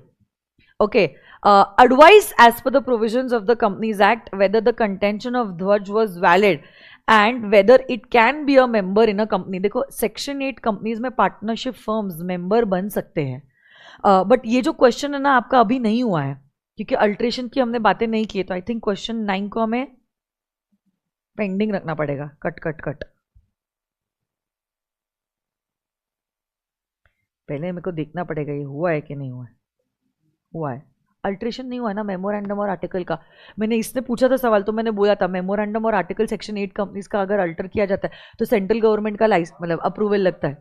Okay. Advice as per the provisions of the Companies Act whether the contention of Dhwaj was valid and whether it can be a member in a company. देखो section 8 companies में partnership firms member बन सकते हैं, but ये जो question है ना आपका अभी नहीं हुआ है क्योंकि अल्ट्रेशन की हमने बातें नहीं की, तो आई थिंक क्वेश्चन 9 को हमें पेंडिंग रखना पड़ेगा। कट कट कट, पहले मेरे को देखना पड़ेगा ये हुआ है कि नहीं हुआ है। हुआ है, अल्ट्रेशन नहीं हुआ है ना मेमोरेंडम और आर्टिकल का। मैंने इसने पूछा था सवाल तो मैंने बोला था मेमोरेंडम और आर्टिकल सेक्शन 8 कंपनीज का अगर अल्टर किया जाता है तो सेंट्रल गवर्नमेंट का मतलब अप्रूवल लगता है।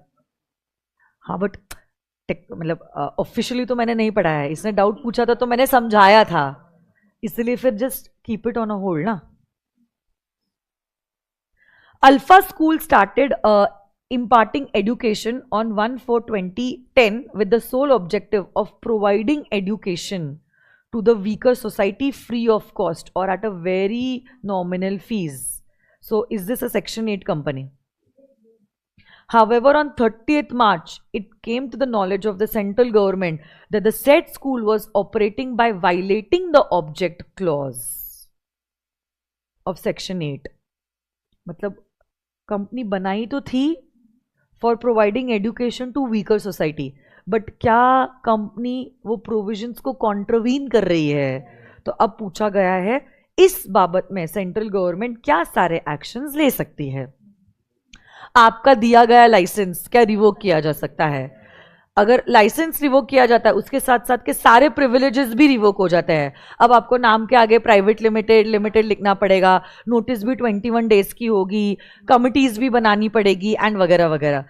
हाँ बट मतलब ऑफिशियली तो मैंने नहीं पढ़ाया है, इसने डाउट पूछा था तो मैंने समझाया था, इसलिए फिर just keep it on a hold ना। Alpha school started imparting education on 1/4/2010 with the sole objective of providing education to the weaker society free of cost or at a very nominal fees. So is this a Section 8 company? However, on 30th March, it came to the knowledge of the central government that the said school was operating by violating the object clause of Section 8. मतलब company बनाई तो थी for providing education to weaker society, but क्या company वो provisions को contravene कर रही है? तो अब पूछा गया है इस बाबत में सेंट्रल गवर्नमेंट क्या सारे एक्शंस ले सकती है। आपका दिया गया लाइसेंस क्या रिवोक किया जा सकता है? अगर लाइसेंस रिवोक किया जाता है उसके साथ साथ के सारे प्रिविलेजेस भी रिवोक हो जाते हैं। अब आपको नाम के आगे प्राइवेट लिमिटेड लिखना पड़ेगा, नोटिस भी 21 डेज की होगी, कमिटीज भी बनानी पड़ेगी एंड वगैरह वगैरह।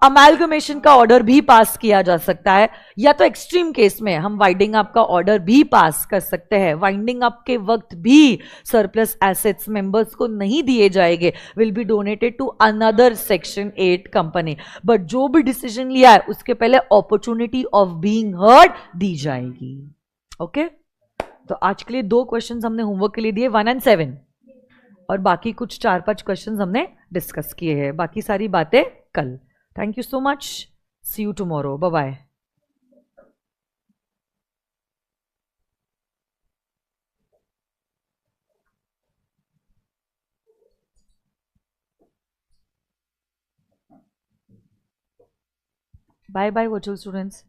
अमालगमेशन का ऑर्डर भी पास किया जा सकता है, या तो एक्सट्रीम केस में हम वाइंडिंग अप का ऑर्डर भी पास कर सकते हैं। वाइंडिंग अप के वक्त भी सरप्लस एसेट्स मेंबर्स को नहीं दिए जाएंगे, will be donated to another section 8 company. But जो भी डिसीजन लिया है उसके पहले अपॉर्चुनिटी ऑफ बीइंग हर्ड दी जाएगी। ओके, तो आज के लिए 2 क्वेश्चंस हमने होमवर्क के लिए दिए, 1 और 7, और बाकी कुछ 4-5 क्वेश्चंस हमने डिस्कस किए हैं, बाकी सारी बातें कल। Thank you so much, see you tomorrow, bye bye. Bye bye virtual students.